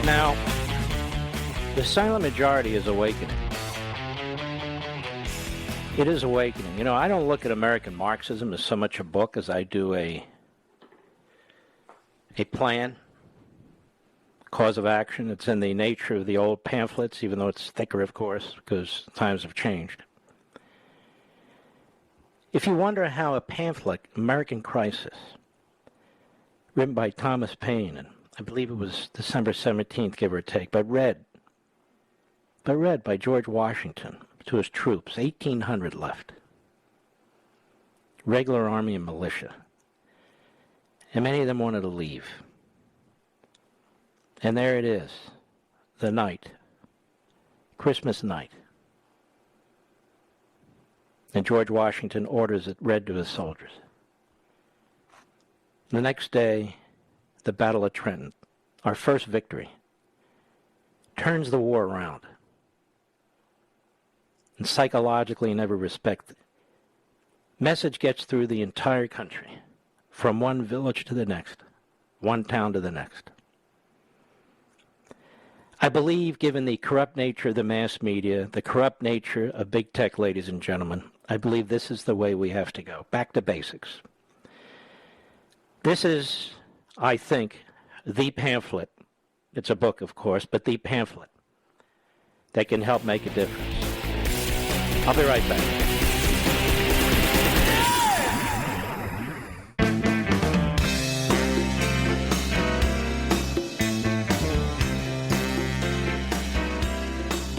Speaker 1: Now, the silent majority is awakening. It is awakening. You know, I don't look at American Marxism as so much a book as I do a plan, cause of action. It's in the nature of the old pamphlets, even though it's thicker, of course, because times have changed. If you wonder how a pamphlet, American Crisis, written by Thomas Paine, and I believe it was December 17th, give or take, but read by George Washington to his troops, 1,800 left, regular army and militia, and many of them wanted to leave. And there it is, the night, Christmas night. And George Washington orders it read to his soldiers. The next day, the Battle of Trenton, our first victory, turns the war around. And psychologically, in every respect, message gets through the entire country, from one village to the next, one town to the next. I believe, given the corrupt nature of the mass media, the corrupt nature of big tech, ladies and gentlemen, I believe this is the way we have to go. Back to basics. This is, I think, the pamphlet. It's a book, of course, but the pamphlet that can help make a difference. I'll be right back.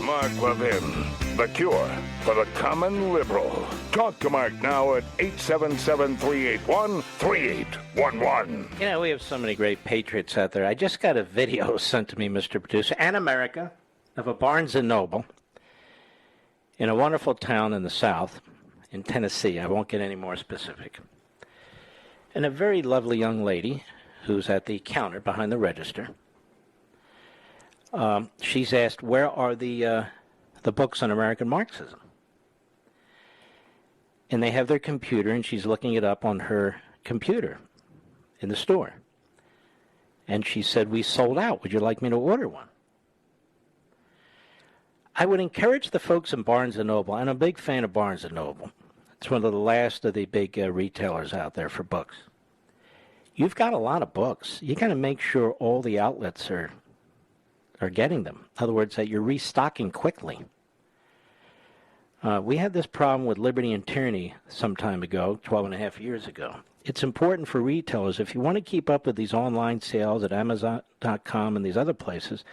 Speaker 2: Mark Levin, the cure for the common liberal. Talk to Mark now at 877-381-3811.
Speaker 1: You know, we have so many great patriots out there. I just got a video sent to me, Mr. Producer, and America, of a Barnes & Noble in a wonderful town in the South, in Tennessee. I won't get any more specific. And a very lovely young lady who's at the counter behind the register. She's asked, where are the books on American Marxism? And they have their computer, and she's looking it up on her computer in the store. And she said, we sold out. Would you like me to order one? I would encourage the folks in Barnes & Noble, and I'm a big fan of Barnes & Noble. It's one of the last of the big retailers out there for books. You've got a lot of books. You got to make sure all the outlets are getting them. In other words, that you're restocking quickly. We had this problem with Liberty and Tyranny some time ago, 12 and a half years ago. It's important for retailers, if you want to keep up with these online sales at Amazon.com and these other places,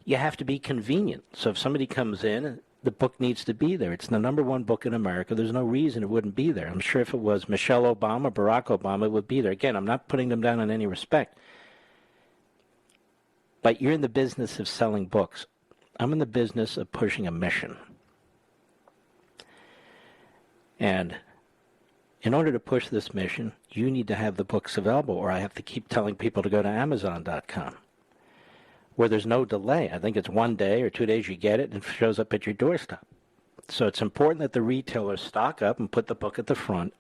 Speaker 1: you have to be convenient. So if somebody comes in, the book needs to be there. It's the number one book in America. There's no reason it wouldn't be there. I'm sure if it was Michelle Obama, Barack Obama, it would be there. Again, I'm not putting them down in any respect. But you're in the business of selling books. I'm in the business of pushing a mission. And in order to push this mission, you need to have the books available, or I have to keep telling people to go to Amazon.com, where there's no delay. I think it's 1 day or 2 days you get it, and it shows up at your doorstep. So it's important that the retailers stock up and put the book at the front.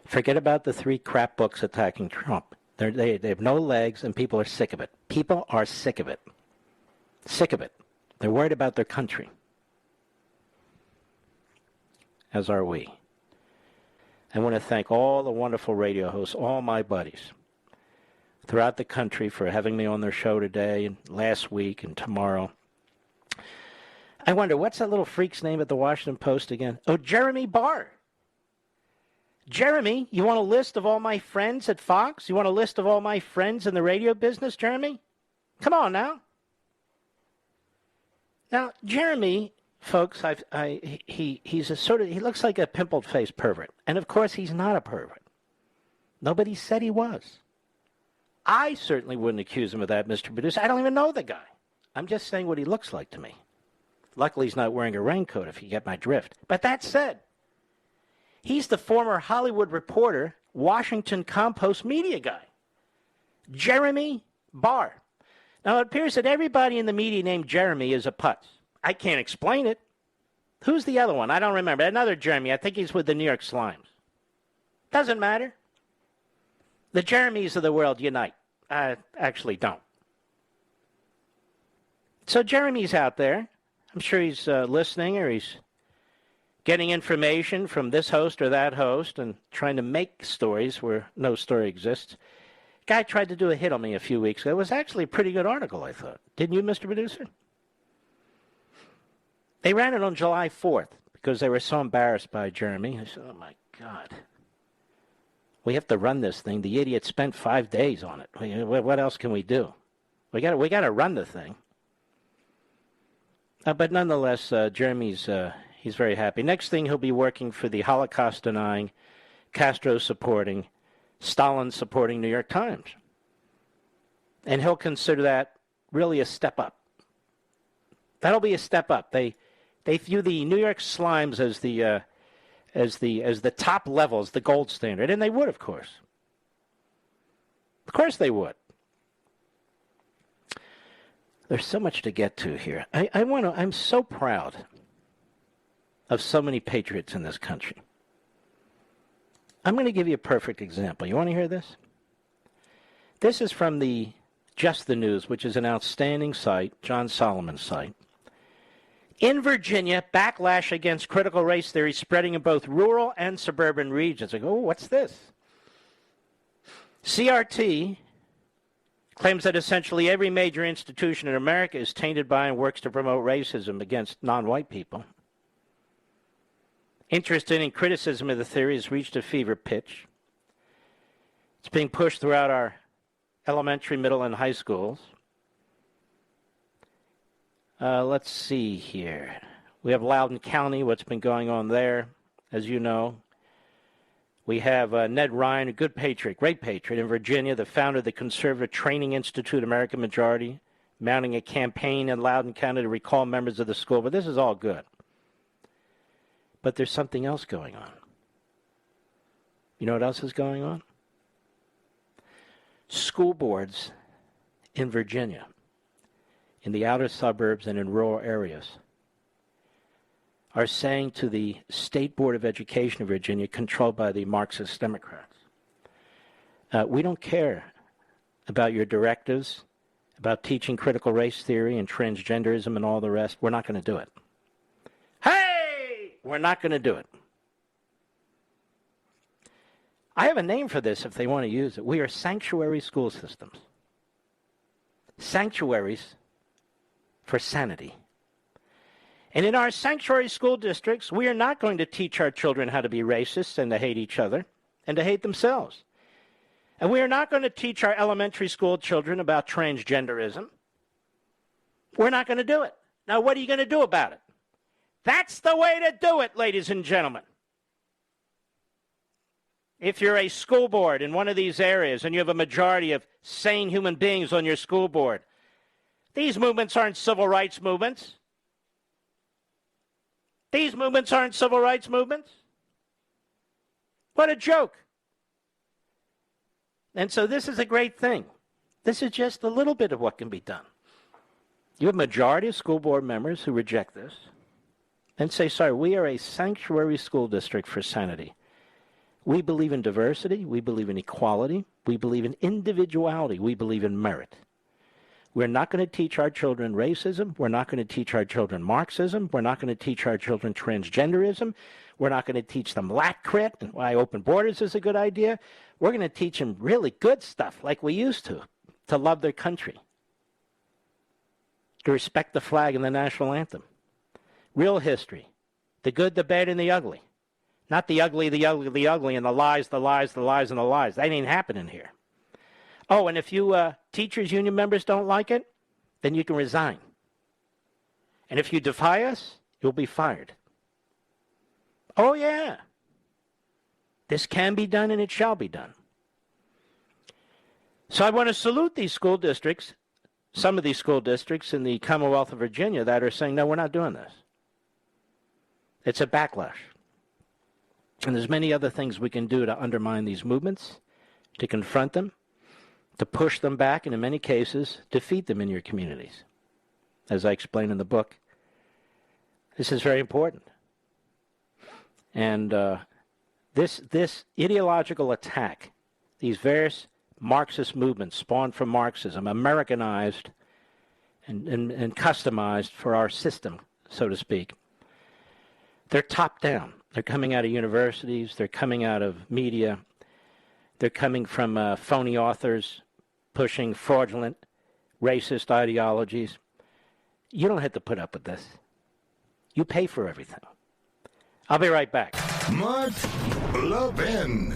Speaker 1: Forget about the 3 crap books attacking Trump. They have no legs, and people are sick of it. People are sick of it. Sick of it. They're worried about their country. As are we. I want to thank all the wonderful radio hosts, all my buddies throughout the country for having me on their show today and last week and tomorrow. I wonder, what's that little freak's name at the Washington Post again? Oh, Jeremy Barr. Jeremy, you want a list of all my friends at Fox? You want a list of all my friends in the radio business, Jeremy? Come on now. Now, Jeremy, folks, he's a sort of, he looks like a pimpled-faced pervert. And, of course, he's not a pervert. Nobody said he was. I certainly wouldn't accuse him of that, Mr. Producer. I don't even know the guy. I'm just saying what he looks like to me. Luckily, he's not wearing a raincoat, if you get my drift. But that said, he's the former Hollywood Reporter, Washington Compost media guy. Jeremy Barr. Now, it appears that everybody in the media named Jeremy is a putz. I can't explain it. Who's the other one? I don't remember. Another Jeremy. I think he's with the New York Slimes. Doesn't matter. The Jeremys of the world unite. I actually don't. So Jeremy's out there. I'm sure he's listening, or he's getting information from this host or that host and trying to make stories where no story exists. Guy tried to do a hit on me a few weeks ago. It was actually a pretty good article, I thought. Didn't you, Mr. Producer? They ran it on July 4th because they were so embarrassed by Jeremy. I said, oh, my God. We have to run this thing. The idiot spent 5 days on it. What else can we do? We got to run the thing. But nonetheless, Jeremy's he's very happy. Next thing, he'll be working for the Holocaust-denying, Castro-supporting, Stalin-supporting New York Times. And he'll consider that really a step up. That'll be a step up. They view the New York Slimes as the top level, as the gold standard, and they would, of course. Of course they would. There's so much to get to here. I'm so proud of so many patriots in this country. I'm going to give you a perfect example. You want to hear this? This is from the Just the News, which is an outstanding site, John Solomon's site. In Virginia, backlash against critical race theory spreading in both rural and suburban regions. I go, oh, what's this? CRT claims that essentially every major institution in America is tainted by and works to promote racism against non-white people. Interest in and criticism of the theory has reached a fever pitch. It's being pushed throughout our elementary, middle, and high schools. Let's see here. We have Loudoun County, what's been going on there, as you know. We have Ned Ryan, a good patriot, great patriot in Virginia, the founder of the Conservative Training Institute, American Majority, mounting a campaign in Loudoun County to recall members of the school. But this is all good. But there's something else going on. You know what else is going on? School boards in Virginia, in the outer suburbs and in rural areas, are saying to the State Board of Education of Virginia, controlled by the Marxist Democrats, we don't care about your directives, about teaching critical race theory and transgenderism and all the rest. We're not going to do it. Hey! We're not going to do it. I have a name for this if they want to use it. We are sanctuary school systems. Sanctuaries for sanity. And in our sanctuary school districts, we are not going to teach our children how to be racist and to hate each other and to hate themselves. And we are not going to teach our elementary school children about transgenderism. We're not going to do it. Now, what are you going to do about it? That's the way to do it, ladies and gentlemen. If you're a school board in one of these areas and you have a majority of sane human beings on your school board, these movements aren't civil rights movements. These movements aren't civil rights movements. What a joke. And so this is a great thing. This is just a little bit of what can be done. You have a majority of school board members who reject this and say, sorry, we are a sanctuary school district for sanity. We believe in diversity. We believe in equality. We believe in individuality. We believe in merit. We're not going to teach our children racism. We're not going to teach our children Marxism. We're not going to teach our children transgenderism. We're not going to teach them lat-crit and why open borders is a good idea. We're going to teach them really good stuff like we used to love their country, to respect the flag and the national anthem. Real history, the good, the bad, and the ugly. Not the ugly, the ugly, the ugly, and the lies, the lies, the lies, and the lies. That ain't happening here. Oh, and if you teachers union members don't like it, then you can resign. And if you defy us, you'll be fired. Oh, yeah. This can be done and it shall be done. So I want to salute these school districts, some of these school districts in the Commonwealth of Virginia that are saying, no, we're not doing this. It's a backlash. And there's many other things we can do to undermine these movements, to confront them. to push them back, and in many cases, defeat them in your communities. As I explain in the book, this is very important. And this ideological attack, these various Marxist movements spawned from Marxism, Americanized and customized for our system, so to speak, they're top down. They're coming out of universities. They're coming out of media. They're coming from phony authors pushing fraudulent, racist ideologies. You don't have to put up with this. You pay for everything. I'll be right back.
Speaker 2: Mark Levin.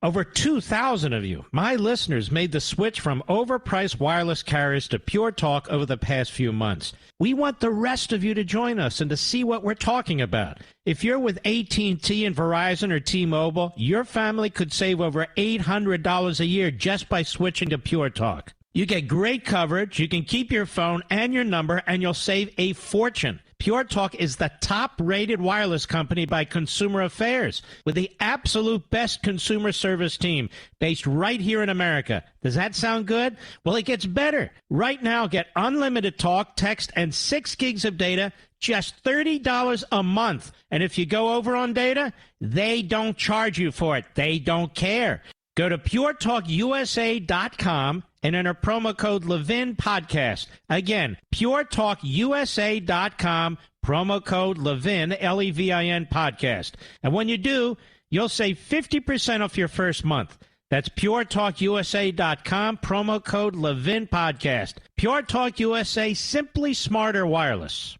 Speaker 7: Over 2,000 of you, my listeners, made the switch from overpriced wireless carriers to Pure Talk over the past few months. We want the rest of you to join us and to see what we're talking about. If you're with AT&T and Verizon or T-Mobile, your family could save over $800 a year just by switching to Pure Talk. You get great coverage, you can keep your phone and your number, and you'll save a fortune. Pure Talk is the top-rated wireless company by Consumer Affairs with the absolute best consumer service team based right here in America. Does that sound good? Well, it gets better. Right now, get unlimited talk, text, and 6 gigs of data, just $30 a month. And if you go over on data, they don't charge you for it. They don't care. Go to puretalkusa.com and enter promo code Levin Podcast. Again, puretalkusa.com, promo code Levin, Levin Podcast. And when you do, you'll save 50% off your first month. That's puretalkusa.com, promo code Levin Podcast. Pure Talk USA, simply smarter wireless.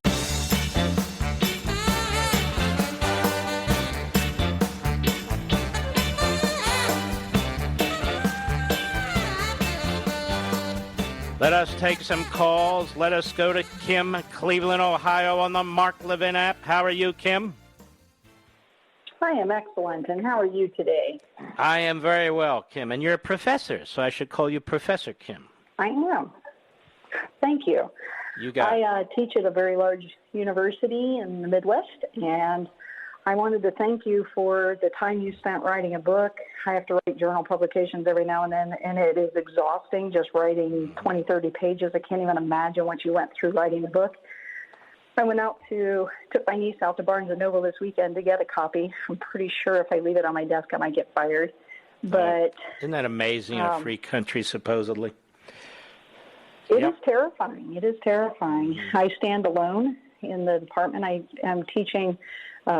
Speaker 1: Let us take some calls. Let us go to Kim, Cleveland, Ohio, on the Mark Levin app. How are you, Kim?
Speaker 8: I am excellent, and how are you today?
Speaker 1: I am very well, Kim, and you're a professor, so I should call you Professor Kim.
Speaker 8: I am. Thank you.
Speaker 1: You got it.
Speaker 8: I teach at a very large university in the Midwest, and I wanted to thank you for the time you spent writing a book. I have to write journal publications every now and then, and it is exhausting just writing 20, 30 pages. I can't even imagine what you went through writing a book. I took my niece out to Barnes & Noble this weekend to get a copy. I'm pretty sure if I leave it on my desk, I might get fired. But
Speaker 1: isn't that amazing in a free country, supposedly?
Speaker 8: It is terrifying. It is terrifying. I stand alone in the department. I am teaching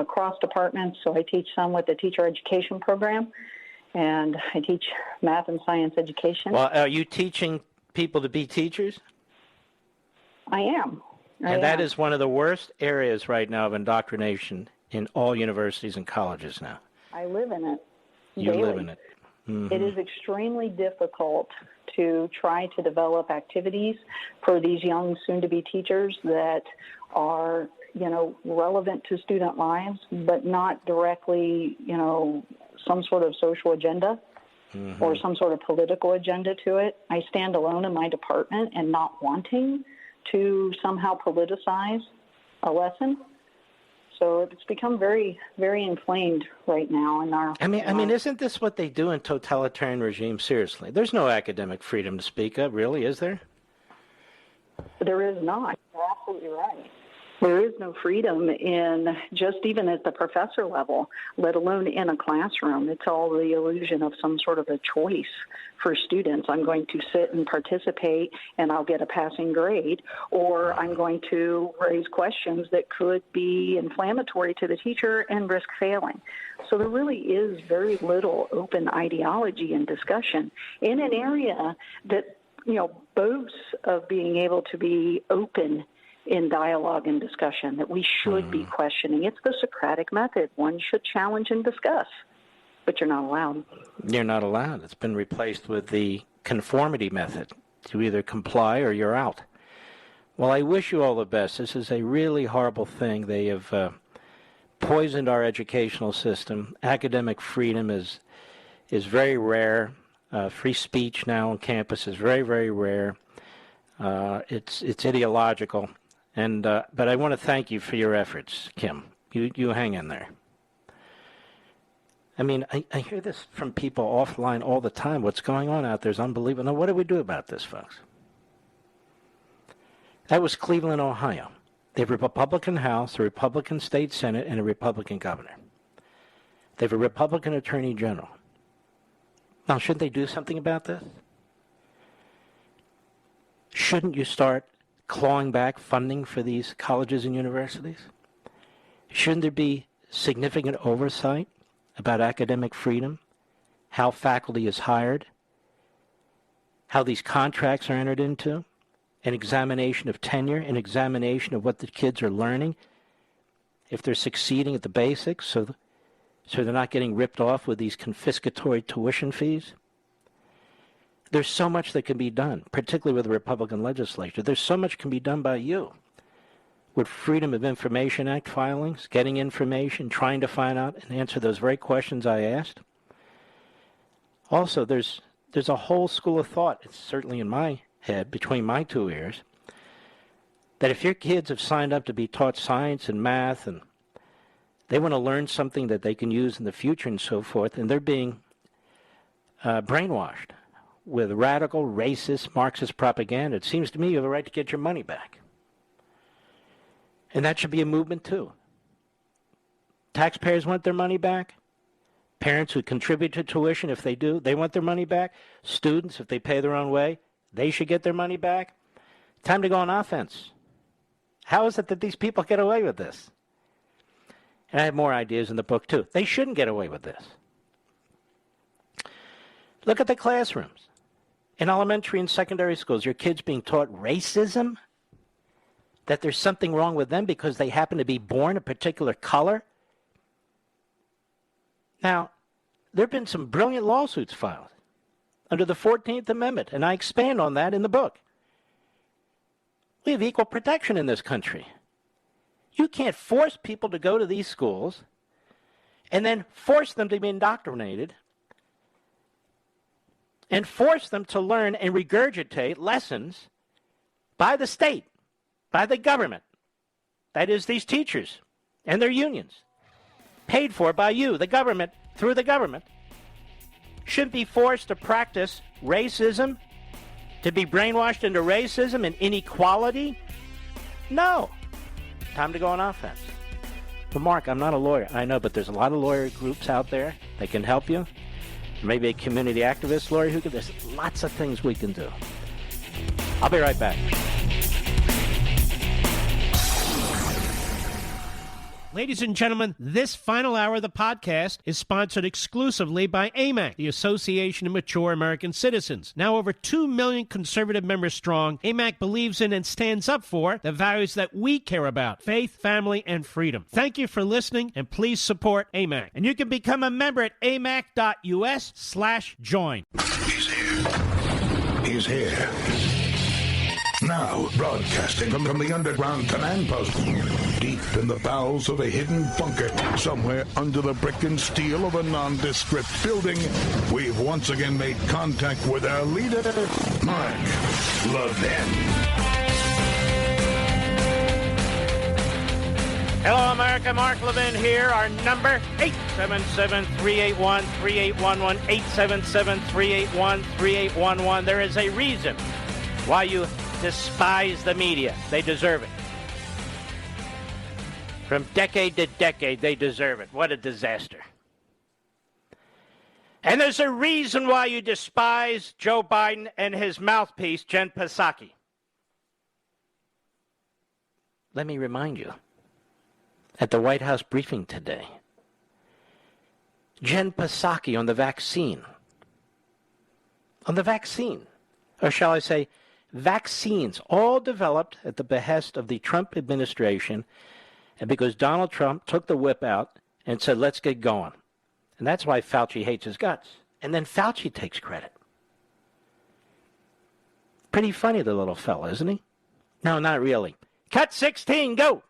Speaker 8: cross departments, so I teach some with the teacher education program, and I teach math and science education.
Speaker 1: Well, are you teaching people to be teachers?
Speaker 8: I am.
Speaker 1: And that is one of the worst areas right now of indoctrination in all universities and colleges now.
Speaker 8: I live in it.
Speaker 1: You
Speaker 8: daily.
Speaker 1: live in it. Mm-hmm.
Speaker 8: It is extremely difficult to try to develop activities for these young soon-to-be teachers that are, relevant to student lives, but not directly, some sort of social agenda or some sort of political agenda to it. I stand alone in my department and not wanting to somehow politicize a lesson. So it's become very, very inflamed right now in our.
Speaker 1: I mean, isn't this what they do in totalitarian regimes? Seriously, there's no academic freedom to speak of, really, is there?
Speaker 8: There is not. You're absolutely right. There is no freedom in just even at the professor level, let alone in a classroom. It's all the illusion of some sort of a choice for students. I'm going to sit and participate and I'll get a passing grade, or I'm going to raise questions that could be inflammatory to the teacher and risk failing. So there really is very little open ideology and discussion in an area that, boasts of being able to be open in dialogue and discussion, that we should be questioning. It's the Socratic method. One should challenge and discuss, but you're not allowed.
Speaker 1: You're not allowed. It's been replaced with the conformity method. You either comply or you're out. Well, I wish you all the best. This is a really horrible thing. They have poisoned our educational system. Academic freedom is very rare. Free speech now on campus is very, very rare. It's ideological. And but I want to thank you for your efforts, Kim. You hang in there. I mean, I hear this from people offline all the time. What's going on out there is unbelievable. Now, what do we do about this, folks? That was Cleveland, Ohio. They have a Republican House, a Republican State Senate, and a Republican governor. They have a Republican Attorney General. Now, shouldn't they do something about this? Shouldn't you start clawing back funding for these colleges and universities? Shouldn't there be significant oversight about academic freedom, how faculty is hired, how these contracts are entered into, an examination of tenure, an examination of what the kids are learning, if they're succeeding at the basics, so they're not getting ripped off with these confiscatory tuition fees? There's so much that can be done, particularly with the Republican legislature. There's so much can be done by you with Freedom of Information Act filings, getting information, trying to find out and answer those very questions I asked. Also, there's a whole school of thought, it's certainly in my head, between my two ears, that if your kids have signed up to be taught science and math and they want to learn something that they can use in the future and so forth, and they're being brainwashed with radical, racist, Marxist propaganda, it seems to me you have a right to get your money back. And that should be a movement too. Taxpayers want their money back. Parents who contribute to tuition, if they do, they want their money back. Students, if they pay their own way, they should get their money back. Time to go on offense. How is it that these people get away with this? And I have more ideas in the book too. They shouldn't get away with this. Look at the classrooms. In elementary and secondary schools, your kids being taught racism? That there's something wrong with them because they happen to be born a particular color? Now, there have been some brilliant lawsuits filed under the 14th Amendment, and I expand on that in the book. We have equal protection in this country. You can't force people to go to these schools and then force them to be indoctrinated and force them to learn and regurgitate lessons by the state, by the government. That is, these teachers and their unions, paid for by you, the government, through the government, shouldn't be forced to practice racism, to be brainwashed into racism and inequality. No. Time to go on offense. But Mark, I'm not a lawyer. I know, but there's a lot of lawyer groups out there that can help you. Maybe a community activist lawyer who can. There's lots of things we can do. I'll be right back.
Speaker 7: Ladies and gentlemen, this final hour of the podcast is sponsored exclusively by AMAC, the Association of Mature American Citizens. Now over 2 million conservative members strong, AMAC believes in and stands up for the values that we care about: faith, family, and freedom. Thank you for listening, and please support AMAC. And you can become a member at amac.us/join.
Speaker 2: He's here. He's here. Now, broadcasting from the underground command post, deep in the bowels of a hidden bunker, somewhere under the brick and steel of a nondescript building, we've once again made contact with our leader, Mark Levin.
Speaker 1: Hello, America. Mark Levin here. Our number, 877-381-3811, 877-381-3811. There is a reason why you despise the media. They deserve it. From decade to decade, they deserve it. What a disaster. And there's a reason why you despise Joe Biden and his mouthpiece, Jen Psaki. Let me remind you, at the White House briefing today, Jen Psaki on the vaccine, or shall I say, vaccines, all developed at the behest of the Trump administration, and because Donald Trump took the whip out and said, let's get going. And that's why Fauci hates his guts. And then Fauci takes credit. Pretty funny, the little fella, isn't he? No, not really. Cut 16, go!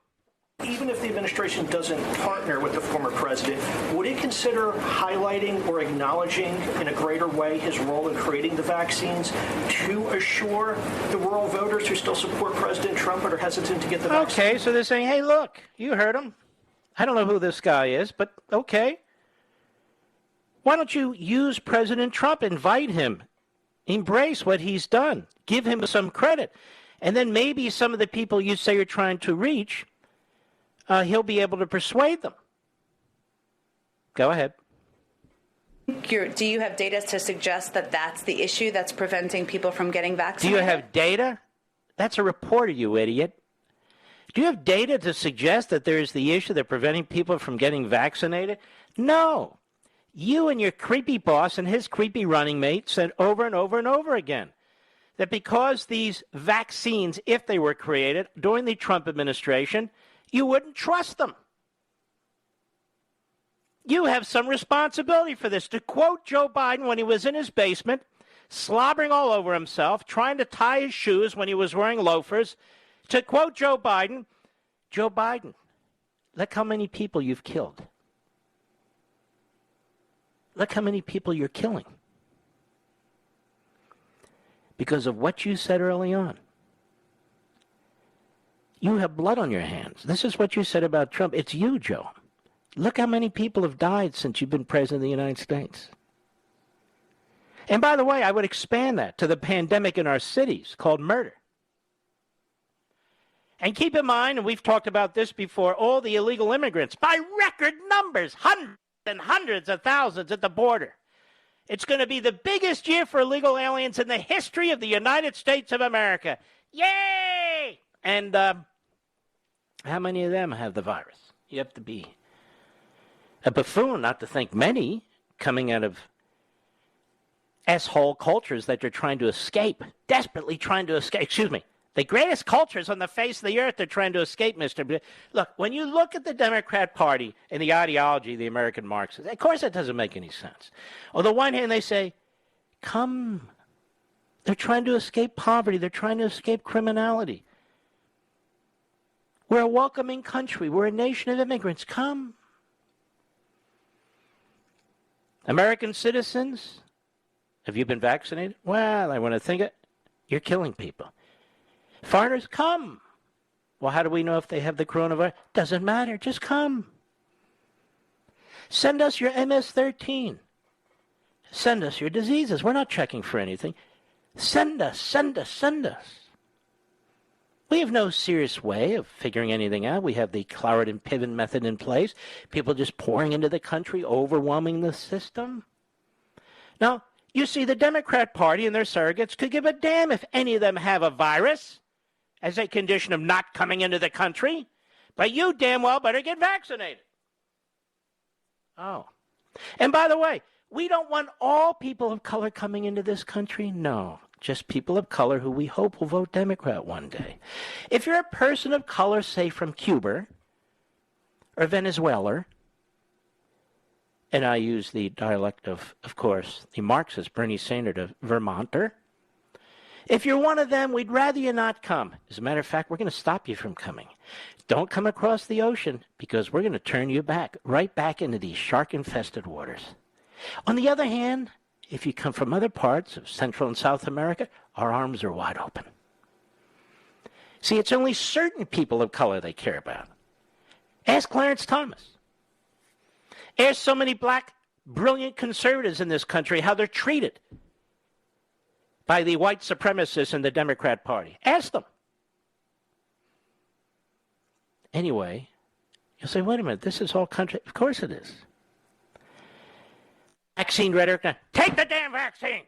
Speaker 9: Even if the administration doesn't partner with the former president, would it consider highlighting or acknowledging in a greater way his role in creating the vaccines to assure the rural voters who still support President Trump but are hesitant to get the vaccine?
Speaker 1: Okay, so they're saying, hey, look, you heard him. I don't know who this guy is, but okay. Why don't you use President Trump, invite him, embrace what he's done, give him some credit, and then maybe some of the people you say you're trying to reach, he'll be able to persuade them. Go ahead.
Speaker 10: Do you have data to suggest that that's the issue that's preventing people from getting vaccinated?
Speaker 1: Do you have data? That's a reporter, you idiot. Do you have data to suggest that there is the issue that preventing people from getting vaccinated? No. You and your creepy boss and his creepy running mate said over and over and over again that because these vaccines, if they were created during the Trump administration, you wouldn't trust them. You have some responsibility for this. To quote Joe Biden when he was in his basement, slobbering all over himself, trying to tie his shoes when he was wearing loafers, to quote Joe Biden, look how many people you've killed. Look how many people you're killing. Because of what you said early on. You have blood on your hands. This is what you said about Trump. It's you, Joe. Look how many people have died since you've been president of the United States. And by the way, I would expand that to the pandemic in our cities called murder. And keep in mind, and we've talked about this before, all the illegal immigrants, by record numbers, hundreds and hundreds of thousands at the border. It's going to be the biggest year for illegal aliens in the history of the United States of America. Yay! And how many of them have the virus? You have to be a buffoon not to think many coming out of S-hole cultures that you're trying to escape, desperately trying to escape. Excuse me. The greatest cultures on the face of the earth they're trying to escape, Mr. Look, when you look at the Democrat Party and the ideology of the American Marxists, of course it doesn't make any sense. On the one hand, they say, come. They're trying to escape poverty. They're trying to escape criminality. We're a welcoming country. We're a nation of immigrants. Come. American citizens, have you been vaccinated? Well, I want to think it. You're killing people. Foreigners, come. Well, how do we know if they have the coronavirus? Doesn't matter. Just come. Send us your MS-13. Send us your diseases. We're not checking for anything. Send us, send us, send us. We have no serious way of figuring anything out. We have the Cloward and Piven method in place. People just pouring into the country, overwhelming the system. Now, you see, the Democrat Party and their surrogates could give a damn if any of them have a virus as a condition of not coming into the country. But you damn well better get vaccinated. Oh. And by the way, we don't want all people of color coming into this country. No. Just people of color who we hope will vote Democrat one day. If you're a person of color, say from Cuba or Venezuela, and I use the dialect of course, the Marxist Bernie Sanders of Vermonter, if you're one of them, we'd rather you not come. As a matter of fact, we're going to stop you from coming. Don't come across the ocean because we're going to turn you back, right back into these shark-infested waters. On the other hand, if you come from other parts of Central and South America, our arms are wide open. See, it's only certain people of color they care about. Ask Clarence Thomas. Ask so many black, brilliant conservatives in this country how they're treated by the white supremacists in the Democrat Party. Ask them. Anyway, you'll say, wait a minute, this is all country. Of course it is. Vaccine rhetoric. Take the damn vaccine.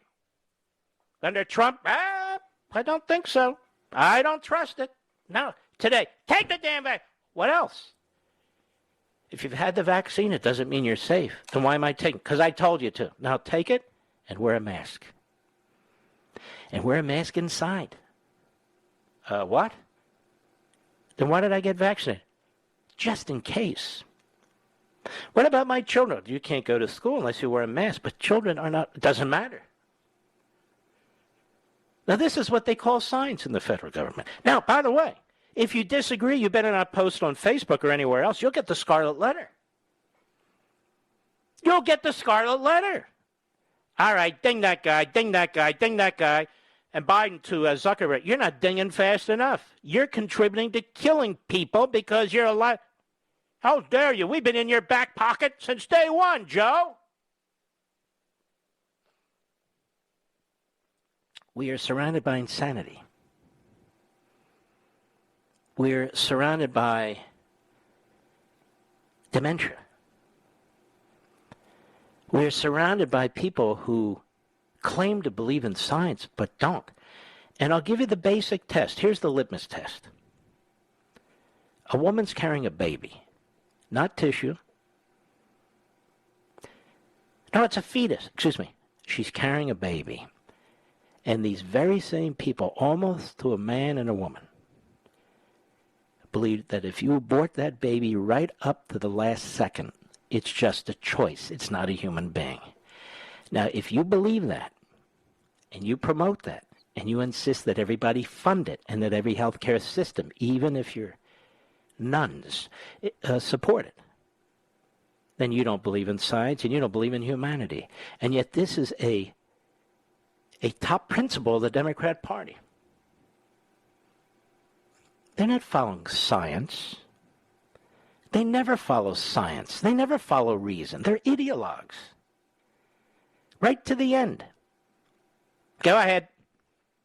Speaker 1: Under Trump, I don't think so. I don't trust it. No. Today, take the damn vaccine. What else? If you've had the vaccine, it doesn't mean you're safe. Then why am I taking it? Because I told you to. Now take it and wear a mask. And wear a mask inside. What? Then why did I get vaccinated? Just in case. What about my children? You can't go to school unless you wear a mask, but children are not. It doesn't matter. Now, this is what they call science in the federal government. Now, by the way, if you disagree, you better not post on Facebook or anywhere else. You'll get the scarlet letter. You'll get the scarlet letter. All right, ding that guy, ding that guy, ding that guy. And Biden to Zuckerberg, you're not dinging fast enough. You're contributing to killing people because you're alive. How dare you? We've been in your back pocket since day one, Joe. we are surrounded by insanity. We're surrounded by dementia. We're surrounded by people who claim to believe in science but don't. And I'll give you the basic test. Here's the litmus test. A woman's carrying a baby, not tissue. No, it's a fetus. Excuse me. She's carrying a baby. And these very same people, almost to a man and a woman, believe that if you abort that baby right up to the last second, it's just a choice. It's not a human being. Now, if you believe that, and you promote that, and you insist that everybody fund it, and that every healthcare system, even if you're nuns, support it, then you don't believe in science, and you don't believe in humanity. And yet this is a top principle of the Democrat Party. They're not following science. They never follow science. They never follow reason. They're ideologues. Right to the end. Go ahead.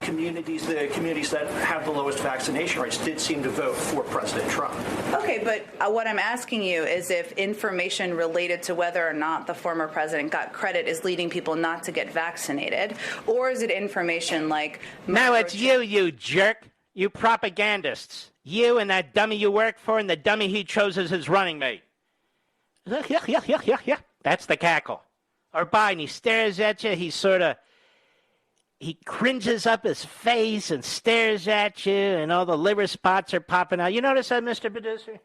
Speaker 9: The communities that have the lowest vaccination rates did seem to vote for President Trump.
Speaker 10: Okay, but what I'm asking you is if information related to whether or not the former president got credit is leading people not to get vaccinated, or is it information like...
Speaker 1: No, it's you jerk. You propagandists. You and that dummy you work for and the dummy he chose as his running mate. That's the cackle. Or Biden, he stares at you, he cringes up his face and stares at you, and all the liver spots are popping out. You notice that, Mr. Producer?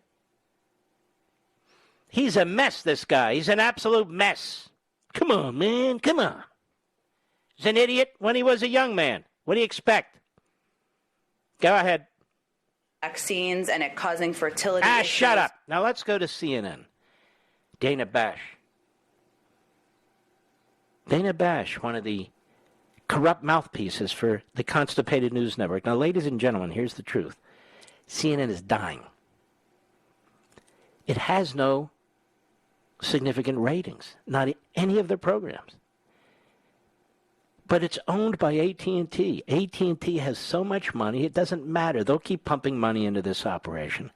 Speaker 1: He's a mess, this guy. He's an absolute mess. Come on, man. Come on. He's an idiot when he was a young man. What do you expect? Go ahead.
Speaker 10: Vaccines and it causing fertility issues.
Speaker 1: Shut up. Now let's go to CNN. Dana Bash. Dana Bash, one of the corrupt mouthpieces for the Constipated News Network. Now, ladies and gentlemen, here's the truth. CNN is dying. It has no significant ratings, not any of their programs. But it's owned by AT&T. AT&T has so much money, it doesn't matter. They'll keep pumping money into this operation.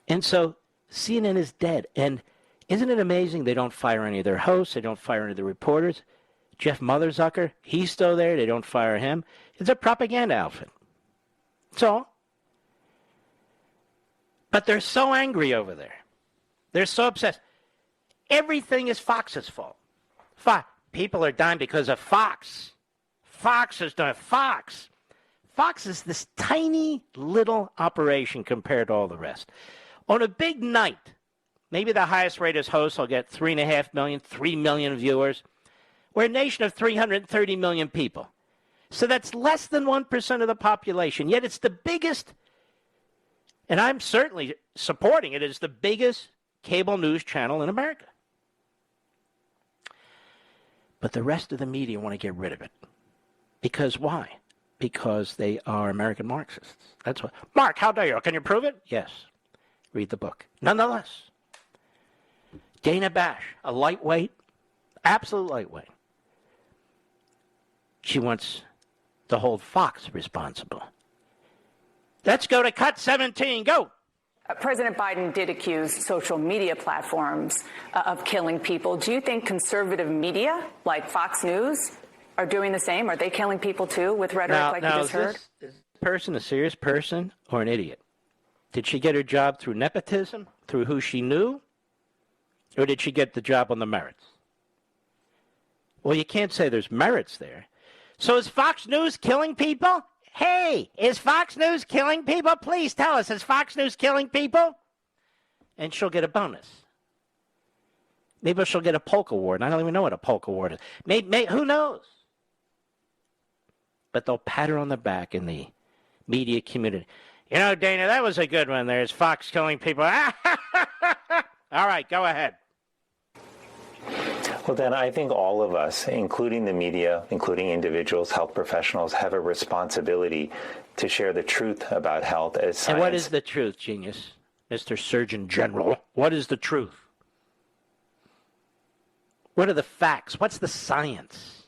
Speaker 1: And so CNN is dead. And isn't it amazing they don't fire any of their hosts, they don't fire any of the reporters? Jeff Motherzucker, he's still there. They don't fire him. It's a propaganda outfit. That's all. But they're so angry over there. They're so obsessed. Everything is Fox's fault. People are dying because of Fox. Fox is dying. Fox is this tiny little operation compared to all the rest. On a big night, maybe the highest rated host will get 3.5 million, 3 million viewers. We're a nation of 330 million people. So that's less than 1% of the population. Yet it's the biggest, and I'm certainly supporting it, it's the biggest cable news channel in America. But the rest of the media want to get rid of it. Because why? Because they are American Marxists. That's why. Mark, how dare you? Can you prove it? Yes. Read the book. Nonetheless, Dana Bash, a lightweight, absolute lightweight. She wants to hold Fox responsible. Let's go to cut 17. Go.
Speaker 11: President Biden did accuse social media platforms of killing people. Do you think conservative media, like Fox News, are doing the same? Are they killing people, too, with rhetoric like you just heard?
Speaker 1: Is this person a serious person or an idiot? Did she get her job through nepotism, through who she knew? Or did she get the job on the merits? Well, you can't say there's merits there. So is Fox News killing people? Hey, is Fox News killing people? Please tell us, is Fox News killing people? And she'll get a bonus. Maybe she'll get a polk award. I don't even know what a polk award is. Who knows? But they'll pat her on the back in the media community. You know, Dana, that was a good one there. Is Fox killing people? All right, go ahead.
Speaker 12: Well, Dan, I think all of us, including the media, including individuals, health professionals, have a responsibility to share the truth about health as science.
Speaker 1: And what is the truth, genius? Mr. Surgeon General, what is the truth? What are the facts? What's the science?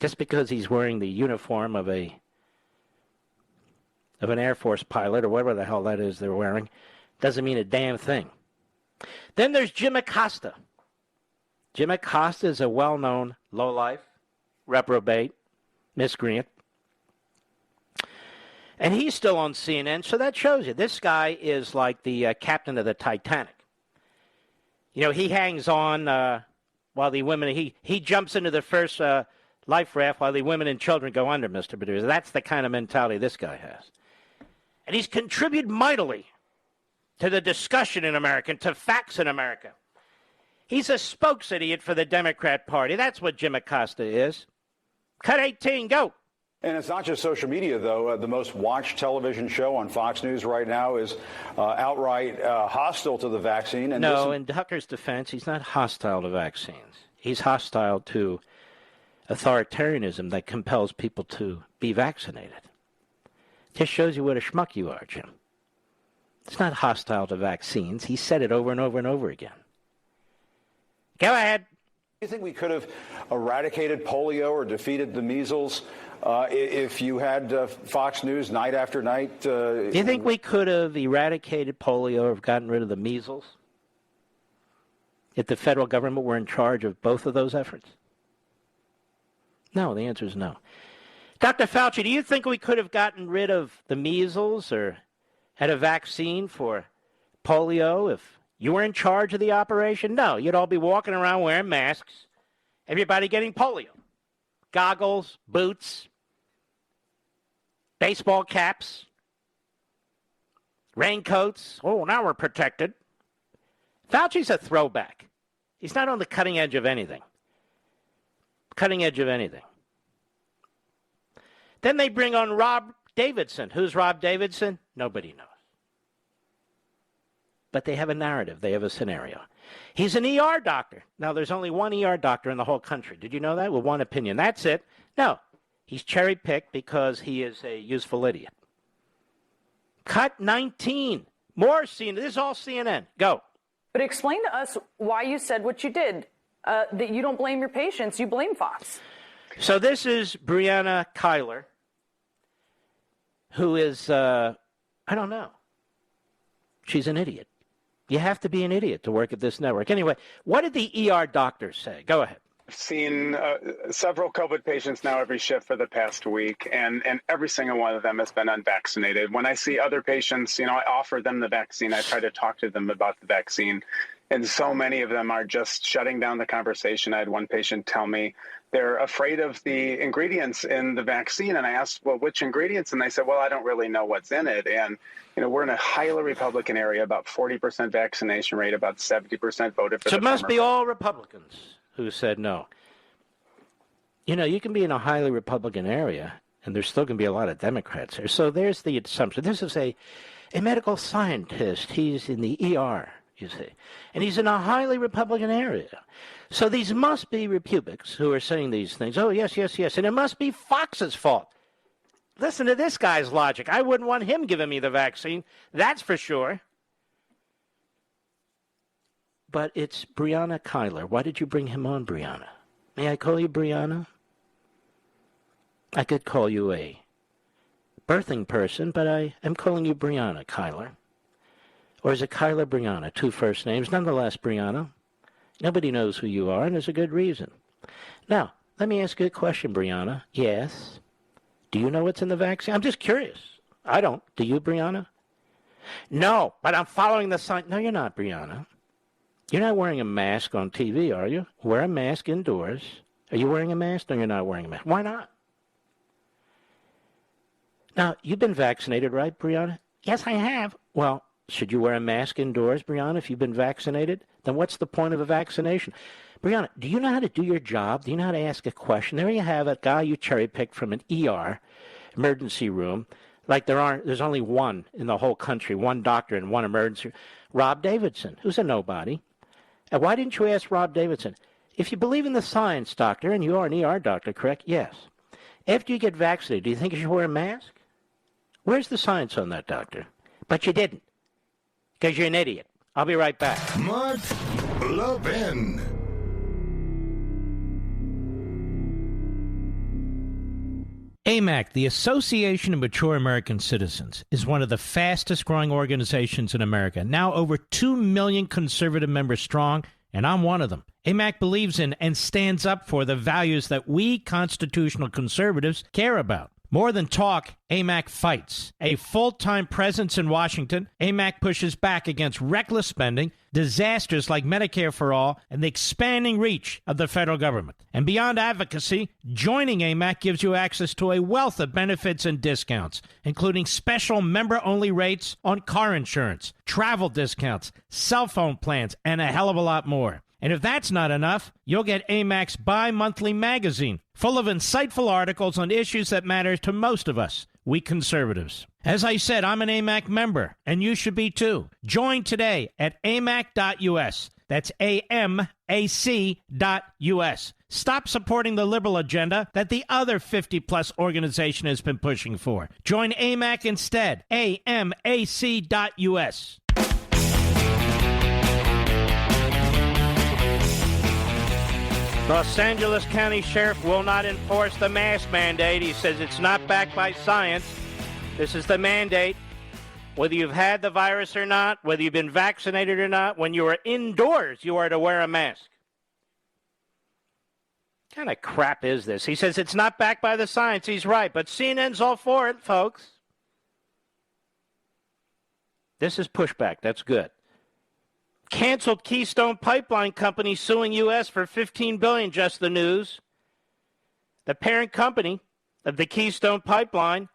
Speaker 1: Just because he's wearing the uniform of an Air Force pilot or whatever the hell that is they're wearing doesn't mean a damn thing. Then there's Jim Acosta. Jim Acosta is a well-known lowlife, reprobate, miscreant. And he's still on CNN, so that shows you. This guy is like the captain of the Titanic. You know, he hangs on while the women, he jumps into the first life raft while the women and children go under, Mr. Producer. That's the kind of mentality this guy has. And he's contributed mightily to the discussion in America, to facts in America. He's a spokesidiot for the Democrat Party. That's what Jim Acosta is. Cut 18, go.
Speaker 13: And it's not just social media, though. The most watched television show on Fox News right now is outright hostile to the vaccine. And
Speaker 1: no, in Tucker's defense, he's not hostile to vaccines. He's hostile to authoritarianism that compels people to be vaccinated. Just shows you what a schmuck you are, Jim. It's not hostile to vaccines. He said it over and over and over again. Go ahead.
Speaker 13: Do you think we could have eradicated polio or defeated the measles if you had Fox News night after night?
Speaker 1: Do you think we could have eradicated polio or gotten rid of the measles if the federal government were in charge of both of those efforts? No, the answer is no. Dr. Fauci, do you think we could have gotten rid of the measles or had a vaccine for polio if you were in charge of the operation? No, you'd all be walking around wearing masks, everybody getting polio. Goggles, boots, baseball caps, raincoats. Oh, now we're protected. Fauci's a throwback. He's not on the cutting edge of anything. Cutting edge of anything. Then they bring on Rob Davidson. Who's Rob Davidson? Nobody knows. But they have a narrative. They have a scenario. He's an ER doctor. Now, there's only one ER doctor in the whole country. Did you know that? With one opinion. That's it. No. He's cherry-picked because he is a useful idiot. Cut 19. More CNN. This is all CNN. Go.
Speaker 11: But explain to us why you said what you did, that you don't blame your patients, you blame Fox.
Speaker 1: So this is Breonna Kyler, who is, I don't know. She's an idiot. You have to be an idiot to work at this network. Anyway, what did the ER doctors say? Go ahead.
Speaker 14: I've seen several COVID patients now every shift for the past week, and every single one of them has been unvaccinated. When I see other patients, I offer them the vaccine. I try to talk to them about the vaccine, and so many of them are just shutting down the conversation. I had one patient tell me they're afraid of the ingredients in the vaccine, and I asked, well, which ingredients? And they said, well, I don't really know what's in it. And we're in a highly Republican area, about 40% vaccination rate, about 70% voted for.
Speaker 1: So it must be all Republicans who said no. You can be in a highly Republican area, and there's still going to be a lot of Democrats there. So there's the assumption. This is a medical scientist. He's in the ER, you see. And he's in a highly Republican area. So these must be Republicans who are saying these things. Oh, yes, yes, yes. And it must be Fox's fault. Listen to this guy's logic. I wouldn't want him giving me the vaccine. That's for sure. But it's Breonna Kyler. Why did you bring him on, Breonna? May I call you Breonna? I could call you a birthing person, but I am calling you Breonna Kyler. Or is it Kyler Breonna? Two first names. Nonetheless, Breonna. Nobody knows who you are, and there's a good reason. Now, let me ask you a question, Breonna. Yes. Do you know what's in the vaccine? I'm just curious. I don't. Do you, Breonna? No, but I'm following the sign. No, you're not, Breonna. You're not wearing a mask on TV, are you? Wear a mask indoors. Are you wearing a mask? No, you're not wearing a mask. Why not? Now, you've been vaccinated, right, Breonna? Yes, I have. Well, should you wear a mask indoors, Breonna, if you've been vaccinated? Then what's the point of a vaccination? Breonna, do you know how to do your job? Do you know how to ask a question? There you have a guy you cherry-picked from an ER, emergency room, like there's only one in the whole country, one doctor in one emergency room. Rob Davidson, who's a nobody. And why didn't you ask Rob Davidson? If you believe in the science, doctor, and you are an ER doctor, correct? Yes. After you get vaccinated, do you think you should wear a mask? Where's the science on that, doctor? But you didn't, because you're an idiot. I'll be right back.
Speaker 2: Mark Levin.
Speaker 7: AMAC, the Association of Mature American Citizens, is one of the fastest growing organizations in America. Now over 2 million conservative members strong, and I'm one of them. AMAC believes in and stands up for the values that we constitutional conservatives care about. More than talk, AMAC fights. A full-time presence in Washington, AMAC pushes back against reckless spending, disasters like Medicare for All, and the expanding reach of the federal government. And beyond advocacy, joining AMAC gives you access to a wealth of benefits and discounts, including special member-only rates on car insurance, travel discounts, cell phone plans, and a hell of a lot more. And if that's not enough, you'll get AMAC's bi-monthly magazine, full of insightful articles on issues that matter to most of us, we conservatives. As I said, I'm an AMAC member, and you should be too. Join today at amac.us. That's AMAC.us. Stop supporting the liberal agenda that the other 50-plus organization has been pushing for. Join AMAC instead. AMAC.us.
Speaker 1: Los Angeles County Sheriff will not enforce the mask mandate. He says it's not backed by science. This is the mandate. Whether you've had the virus or not, whether you've been vaccinated or not, when you are indoors, you are to wear a mask. What kind of crap is this? He says it's not backed by the science. He's right, but CNN's all for it, folks. This is pushback. That's good. Canceled Keystone Pipeline Company suing U.S. for $15 billion, just the news. The parent company of the Keystone Pipeline,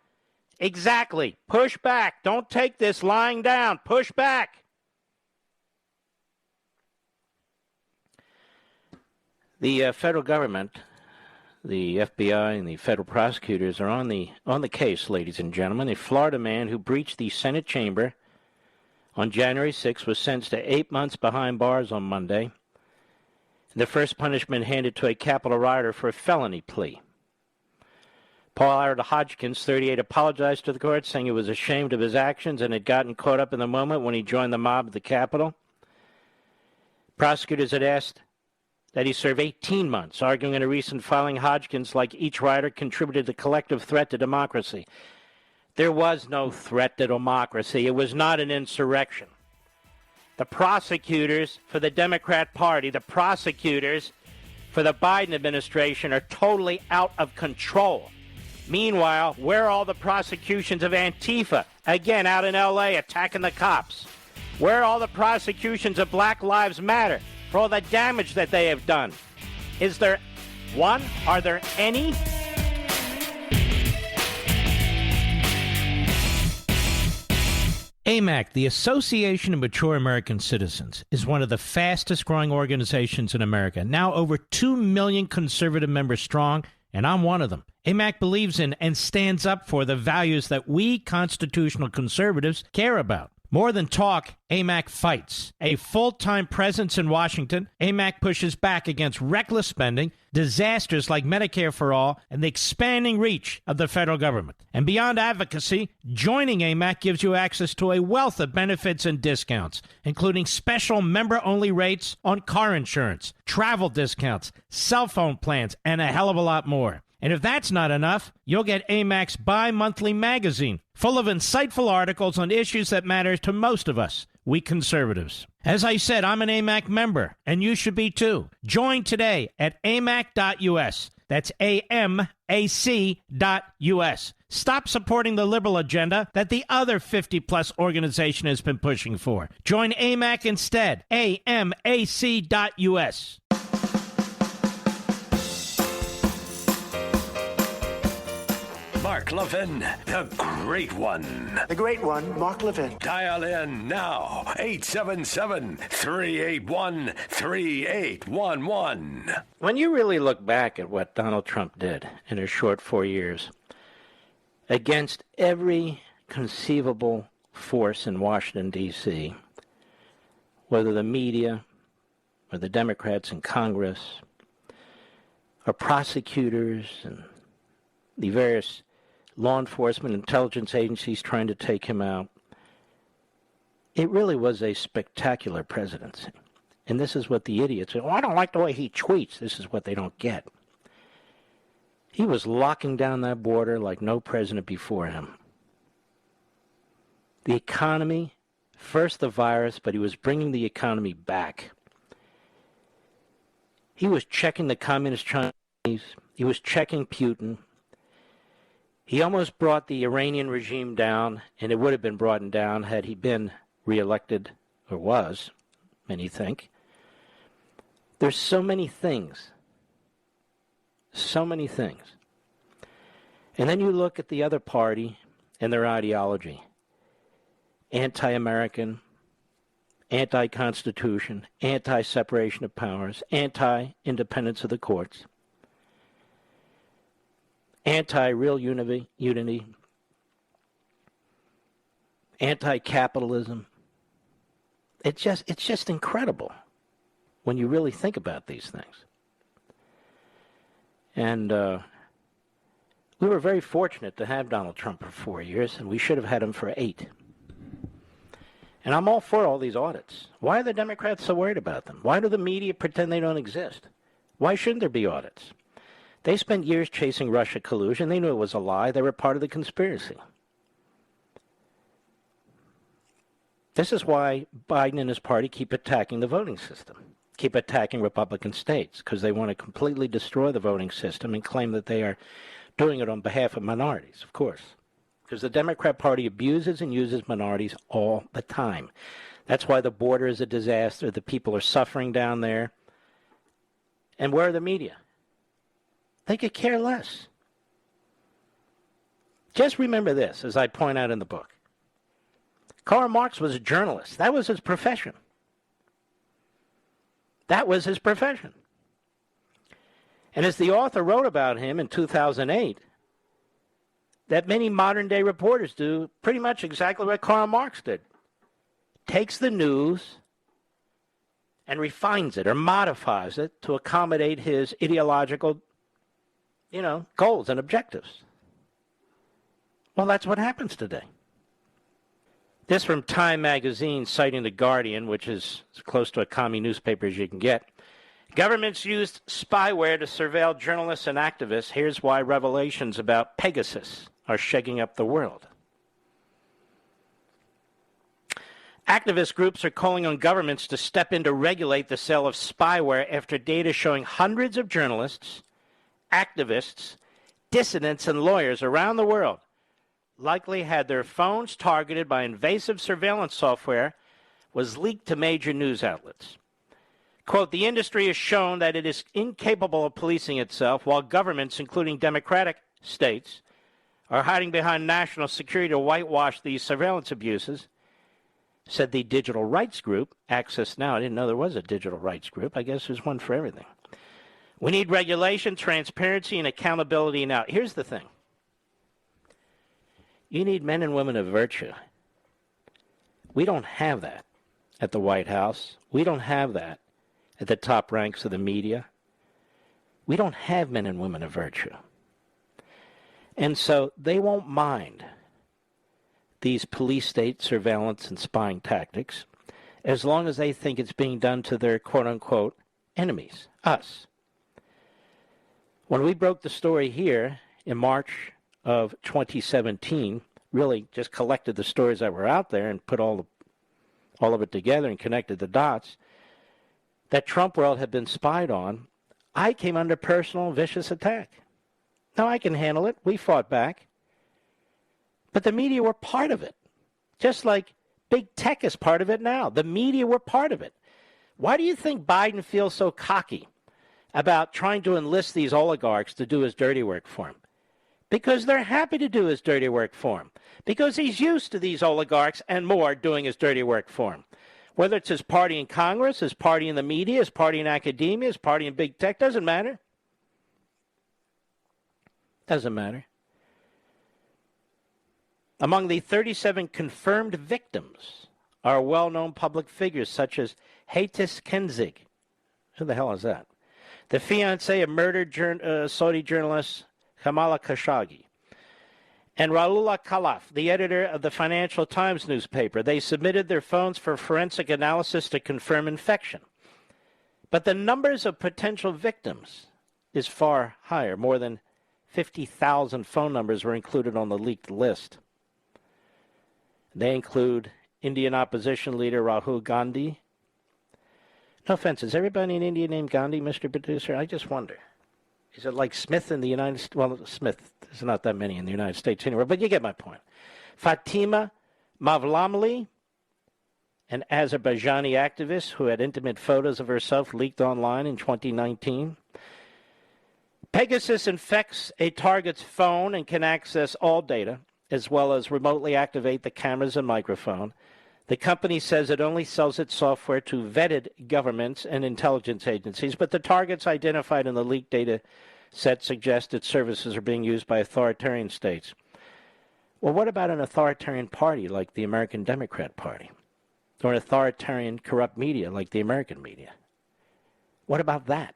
Speaker 1: exactly. Push back. Don't take this lying down. Push back. The federal government, the FBI and the federal prosecutors are on the case, ladies and gentlemen. A Florida man who breached the Senate chamber on January 6th was sentenced to 8 months behind bars on Monday. The first punishment handed to a Capitol rioter for a felony plea. Paul Ira Hodgkins, 38, apologized to the court, saying he was ashamed of his actions and had gotten caught up in the moment when he joined the mob at the Capitol. Prosecutors had asked that he serve 18 months, arguing in a recent filing Hodgkins, like each rioter, contributed to the collective threat to democracy. There was no threat to democracy. It was not an insurrection. The prosecutors for the Democrat Party, the prosecutors for the Biden administration are totally out of control. Meanwhile, where are all the prosecutions of Antifa, again out in L.A. attacking the cops? Where are all the prosecutions of Black Lives Matter for all the damage that they have done? Is there one? Are there any?
Speaker 7: AMAC, the Association of Mature American Citizens, is one of the fastest growing organizations in America. Now over 2 million conservative members strong, and I'm one of them. AMAC believes in and stands up for the values that we constitutional conservatives care about. More than talk, AMAC fights. A full-time presence in Washington, AMAC pushes back against reckless spending, disasters like Medicare for All, and the expanding reach of the federal government. And beyond advocacy, joining AMAC gives you access to a wealth of benefits and discounts, including special member-only rates on car insurance, travel discounts, cell phone plans, and a hell of a lot more. And if that's not enough, you'll get AMAC's bi-monthly magazine, full of insightful articles on issues that matter to most of us, we conservatives. As I said, I'm an AMAC member, and you should be too. Join today at amac.us. That's AMAC.us. Stop supporting the liberal agenda that the other 50-plus organization has been pushing for. Join AMAC instead. AMAC.us.
Speaker 5: Mark Levin, the Great One.
Speaker 15: The Great One, Mark Levin.
Speaker 5: Dial in now, 877-381-3811.
Speaker 1: When you really look back at what Donald Trump did in his short 4 years, against every conceivable force in Washington, D.C., whether the media or the Democrats in Congress or prosecutors and the various law enforcement, intelligence agencies trying to take him out. It really was a spectacular presidency. And this is what the idiots say, I don't like the way he tweets. This is what they don't get. He was locking down that border like no president before him. The economy, first the virus, but he was bringing the economy back. He was checking the communist Chinese. He was checking Putin. He almost brought the Iranian regime down, and it would have been brought down had he been reelected, or was, many think. There's so many things. So many things. And then you look at the other party and their ideology. Anti-American, anti-Constitution, anti-separation of powers, anti-independence of the courts, anti-real unity, anti-capitalism. It's just incredible when you really think about these things. And we were very fortunate to have Donald Trump for 4 years, and we should have had him for 8. And I'm all for all these audits. Why are the Democrats so worried about them? Why do the media pretend they don't exist? Why shouldn't there be audits? They spent years chasing Russia collusion. They knew it was a lie. They were part of the conspiracy. This is why Biden and his party keep attacking the voting system, keep attacking Republican states, because they want to completely destroy the voting system and claim that they are doing it on behalf of minorities, of course. Because the Democrat Party abuses and uses minorities all the time. That's why the border is a disaster. The people are suffering down there. And where are the media? They could care less. Just remember this, as I point out in the book. Karl Marx was a journalist. That was his profession. That was his profession. And as the author wrote about him in 2008, that many modern-day reporters do pretty much exactly what Karl Marx did. Takes the news and refines it or modifies it to accommodate his ideological, goals and objectives. Well, that's what happens today. This from Time magazine, citing The Guardian, which is as close to a commie newspaper as you can get. Governments used spyware to surveil journalists and activists. Here's why revelations about Pegasus are shaking up the world. Activist groups are calling on governments to step in to regulate the sale of spyware after data showing hundreds of journalists, activists, dissidents, and lawyers around the world likely had their phones targeted by invasive surveillance software was leaked to major news outlets. Quote, the industry has shown that it is incapable of policing itself, while governments, including democratic states, are hiding behind national security to whitewash these surveillance abuses, said the digital rights group, Access Now. I didn't know there was a digital rights group. I guess there's one for everything. We need regulation, transparency, and accountability now. Here's the thing. You need men and women of virtue. We don't have that at the White House. We don't have that at the top ranks of the media. We don't have men and women of virtue. And so they won't mind these police state surveillance and spying tactics as long as they think it's being done to their quote-unquote enemies, us. When we broke the story here in March of 2017, really just collected the stories that were out there and put all of it together and connected the dots, that Trump world had been spied on, I came under personal vicious attack. Now I can handle it. We fought back. But the media were part of it. Just like big tech is part of it now. The media were part of it. Why do you think Biden feels so cocky about trying to enlist these oligarchs to do his dirty work for him? Because they're happy to do his dirty work for him. Because he's used to these oligarchs and more doing his dirty work for him. Whether it's his party in Congress, his party in the media, his party in academia, his party in big tech, doesn't matter. Doesn't matter. Among the 37 confirmed victims are well-known public figures such as Hatis Kenzig. Who the hell is that? The fiancé of murdered Saudi journalist Kamala Khashoggi. And Raula Khalaf, the editor of the Financial Times newspaper. They submitted their phones for forensic analysis to confirm infection. But the numbers of potential victims is far higher, more than 50,000 phone numbers were included on the leaked list. They include Indian opposition leader Rahul Gandhi. No offense, is everybody in India named Gandhi, Mr. Producer? I just wonder. Is it like Smith in the United States? Well, Smith, there's not that many in the United States anywhere, but you get my point. Fatima Mavlamli, an Azerbaijani activist who had intimate photos of herself leaked online in 2019. Pegasus infects a target's phone and can access all data, as well as remotely activate the cameras and microphone. The company says it only sells its software to vetted governments and intelligence agencies, but the targets identified in the leaked data set suggest its services are being used by authoritarian states. Well, what about an authoritarian party like the American Democrat Party? Or an authoritarian corrupt media like the American media? What about that?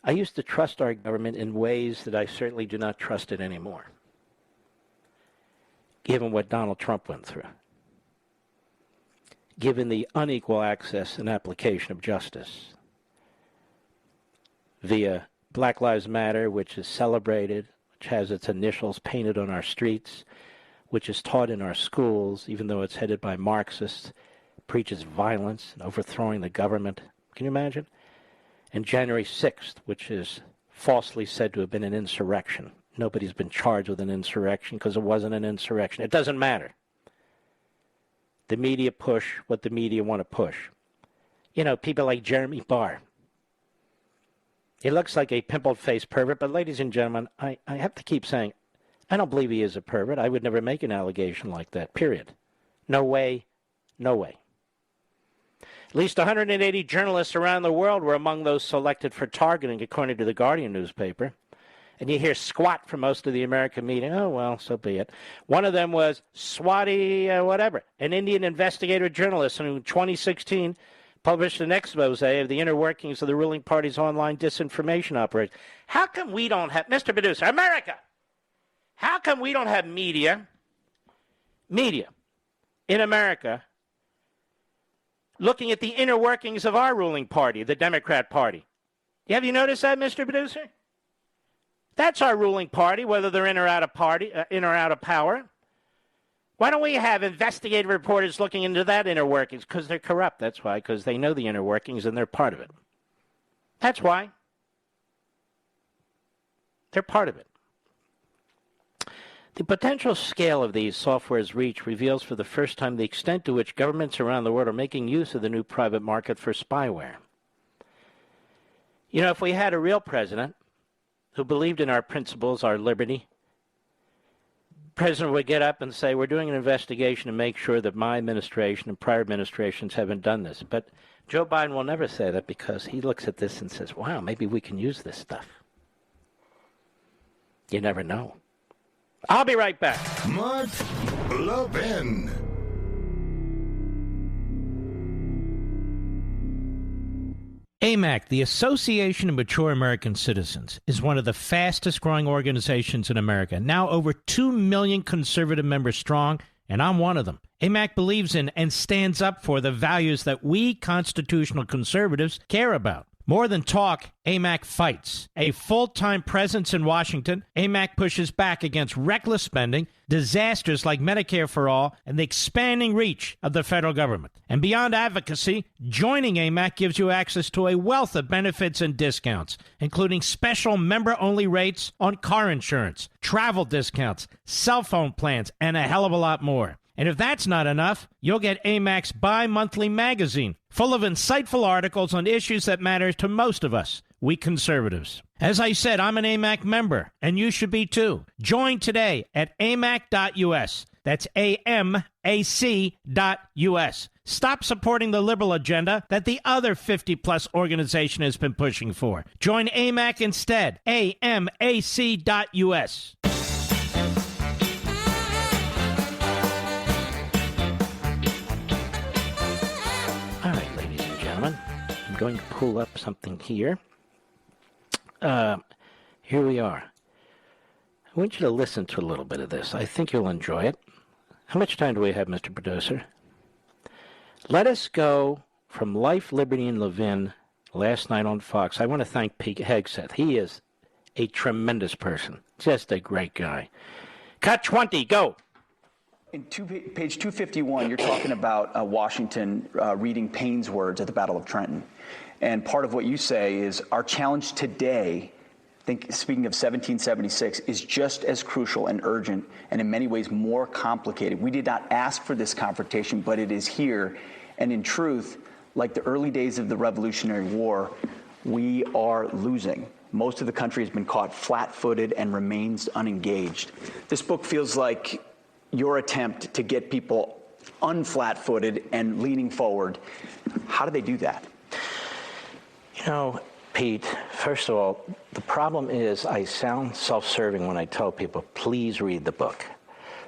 Speaker 1: I used to trust our government in ways that I certainly do not trust it anymore, given what Donald Trump went through, given the unequal access and application of justice via Black Lives Matter, which is celebrated, which has its initials painted on our streets, which is taught in our schools, even though it's headed by Marxists, preaches violence and overthrowing the government. Can you imagine? And January 6th, which is falsely said to have been an insurrection. Nobody's been charged with an insurrection because it wasn't an insurrection. It doesn't matter. The media push what the media want to push. You know, people like Jeremy Barr. He looks like a pimple-faced pervert, but ladies and gentlemen, I have to keep saying, I don't believe he is a pervert. I would never make an allegation like that, period. No way, no way. At least 180 journalists around the world were among those selected for targeting, according to the Guardian newspaper. And you hear squat from most of the American media. Oh, well, so be it. One of them was Swati, whatever, an Indian investigative journalist who in 2016 published an expose of the inner workings of the ruling party's online disinformation operation. How come we don't have, Mr. Producer, America, how come we don't have media in America looking at the inner workings of our ruling party, the Democrat Party? Have you noticed that, Mr. Producer? That's our ruling party, whether they're in or out of power. Why don't we have investigative reporters looking into that inner workings? Because they're corrupt, that's why, because they know the inner workings and they're part of it. That's why. They're part of it. The potential scale of these software's reach reveals for the first time the extent to which governments around the world are making use of the new private market for spyware. You know, if we had a real president who believed in our principles, our liberty, the president would get up and say, we're doing an investigation to make sure that my administration and prior administrations haven't done this. But Joe Biden will never say that because he looks at this and says, wow, maybe we can use this stuff. You never know. I'll be right back.
Speaker 2: Mark Levin.
Speaker 7: AMAC, the Association of Mature American Citizens, is one of the fastest growing organizations in America, now over 2 million conservative members strong, and I'm one of them. AMAC believes in and stands up for the values that we constitutional conservatives care about. More than talk, AMAC fights. A full-time presence in Washington, AMAC pushes back against reckless spending, disasters like Medicare for All, and the expanding reach of the federal government. And beyond advocacy, joining AMAC gives you access to a wealth of benefits and discounts, including special member-only rates on car insurance, travel discounts, cell phone plans, and a hell of a lot more. And if that's not enough, you'll get AMAC's bi-monthly magazine, full of insightful articles on issues that matter to most of us, we conservatives. As I said, I'm an AMAC member, and you should be too. Join today at amac.us. That's AMAC.us. Stop supporting the liberal agenda that the other 50-plus organization has been pushing for. Join AMAC instead. AMAC.us.
Speaker 1: I'm going to pull up something here. Here we are. I want you to listen to a little bit of this. I think you'll enjoy it. How much time do we have, Mr. Producer? Let us go from Life, Liberty, and Levin last night on Fox. I want to thank Pete Hegseth. He is a tremendous person, just a great guy. Cut 20, go.
Speaker 15: In page 251, you're talking about Washington reading Payne's words at the Battle of Trenton. And part of what you say is our challenge today, speaking of 1776, is just as crucial and urgent and in many ways more complicated. We did not ask for this confrontation, but it is here. And in truth, like the early days of the Revolutionary War, we are losing. Most of the country has been caught flat-footed and remains unengaged. This book feels like your attempt to get people unflat-footed and leaning forward. How do they do that?
Speaker 1: You know, Pete, first of all, the problem is I sound self-serving when I tell people, please read the book.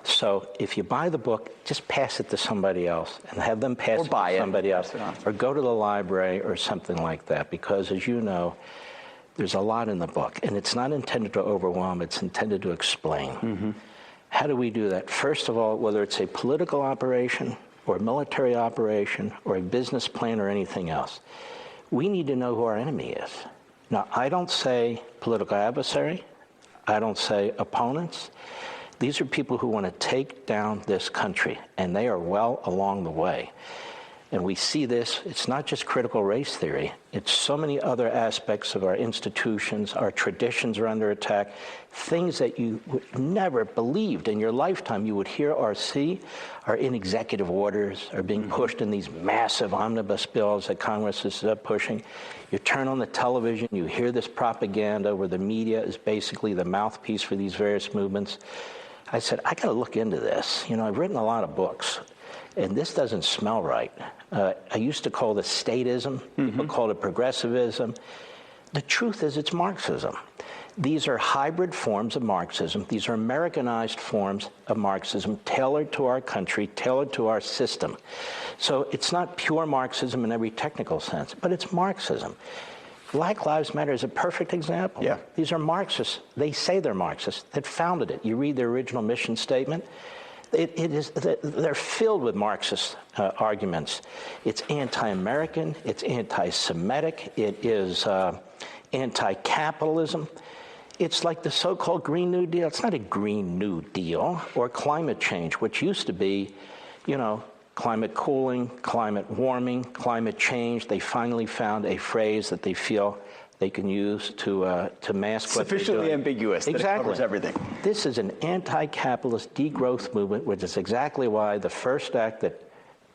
Speaker 1: So if you buy the book, just pass it to somebody else and have them pass it to somebody else. Or go to the library or something like that, because as you know, there's a lot in the book. And it's not intended to overwhelm, it's intended to explain. Mm-hmm. How do we do that? First of all, whether it's a political operation or a military operation or a business plan or anything else, we need to know who our enemy is. Now, I don't say political adversary. I don't say opponents. These are people who want to take down this country, and they are well along the way. And we see this, it's not just critical race theory, it's so many other aspects of our institutions, our traditions are under attack, things that you would never believed in your lifetime you would hear or see are in executive orders, are being pushed in these massive omnibus bills that Congress is pushing. You turn on the television, you hear this propaganda where the media is basically the mouthpiece for these various movements. I said, I got to look into this. You know, I've written a lot of books, and this doesn't smell right. I used to call this statism. People call it progressivism. The truth is it's Marxism. These are hybrid forms of Marxism. These are Americanized forms of Marxism tailored to our country, tailored to our system. So it's not pure Marxism in every technical sense, but it's Marxism. Black Lives Matter is a perfect example. Yeah. These are Marxists. They say they're Marxists that founded it. You read their original mission statement. They're filled with Marxist arguments. It's anti-American, it's anti-Semitic, it is anti-capitalism. It's like the so-called Green New Deal. It's not a Green New Deal or climate change, which used to be, you know, climate cooling, climate warming, climate change. They finally found a phrase that they feel they can use to mask what they're doing.
Speaker 15: Sufficiently ambiguous that it covers everything.
Speaker 1: This is an anti-capitalist degrowth movement, which is exactly why the first act that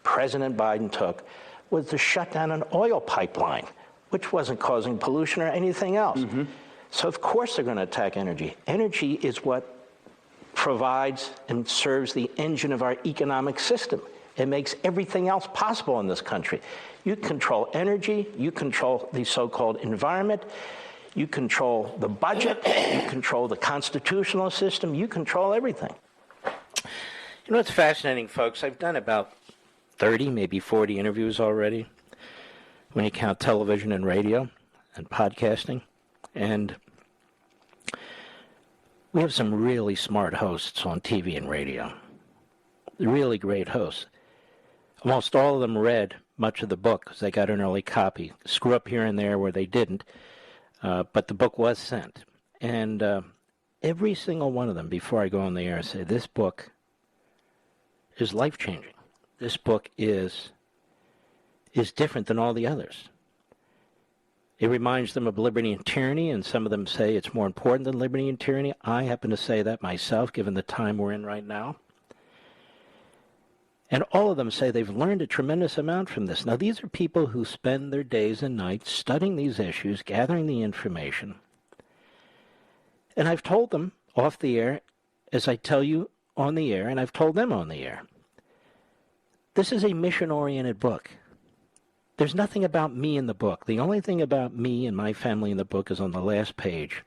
Speaker 1: President Biden took was to shut down an oil pipeline, which wasn't causing pollution or anything else. So of course they're going to attack energy. Energy is what provides and serves the engine of our economic system. It makes everything else possible in this country. You control energy, you control the so-called environment, you control the budget, you control the constitutional system, you control everything. You know what's fascinating, folks? I've done about 30, maybe 40 interviews already, when you count television and radio and podcasting. And we have some really smart hosts on TV and radio. Really great hosts. Almost all of them read much of the book because they got an early copy. Screw up here and there where they didn't, but the book was sent. And every single one of them, before I go on the air, say, this book is life-changing. This book is different than all the others. It reminds them of liberty and tyranny, and some of them say it's more important than liberty and tyranny. I happen to say that myself, given the time we're in right now. And all of them say they've learned a tremendous amount from this. Now, these are people who spend their days and nights studying these issues, gathering the information. And I've told them off the air, as I tell you on the air, and I've told them on the air, this is a mission-oriented book. There's nothing about me in the book. The only thing about me and my family in the book is on the last page,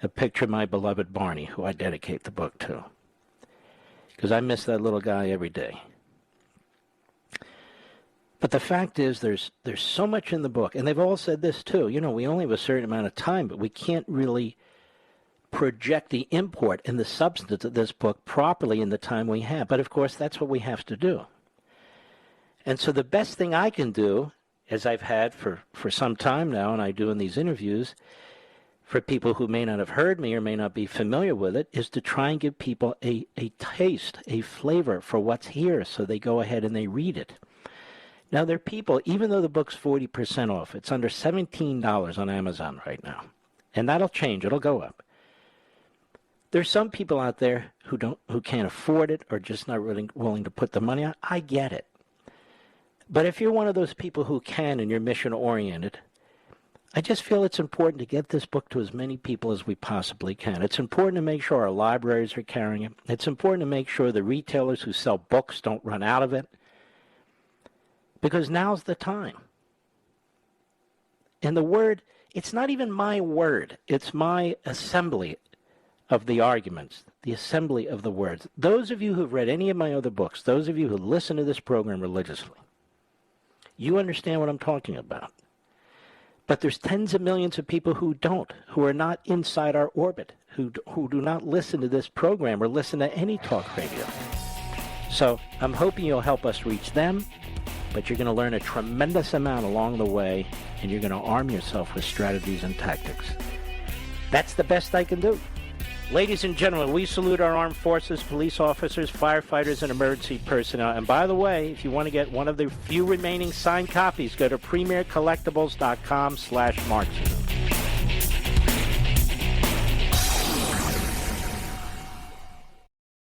Speaker 1: a picture of my beloved Barney, who I dedicate the book to. Because I miss that little guy every day. But the fact is, there's so much in the book, and they've all said this too. You know, we only have a certain amount of time, but we can't really project the import and the substance of this book properly in the time we have. But of course, that's what we have to do. And so the best thing I can do as I've had for some time now, and I do in these interviews, for people who may not have heard me or may not be familiar with it, is to try and give people a taste, a flavor for what's here, so they go ahead and they read it. Now, there are people, even though the book's 40% off, it's under $17 on Amazon right now. And that'll change. It'll go up. There's some people out there who can't afford it or just not really willing to put the money on. I get it. But if you're one of those people who can and you're mission-oriented, I just feel it's important to get this book to as many people as we possibly can. It's important to make sure our libraries are carrying it. It's important to make sure the retailers who sell books don't run out of it. Because now's the time. And the word, it's not even my word. It's my assembly of the arguments, the assembly of the words. Those of you who've read any of my other books, those of you who listen to this program religiously, you understand what I'm talking about. But there's tens of millions of people who don't, who are not inside our orbit, who do not listen to this program or listen to any talk radio. So I'm hoping you'll help us reach them, but you're going to learn a tremendous amount along the way, and you're going to arm yourself with strategies and tactics. That's the best I can do. Ladies and gentlemen, we salute our armed forces, police officers, firefighters, and emergency personnel. And by the way, if you want to get one of the few remaining signed copies, go to premiercollectibles.com/Marxism.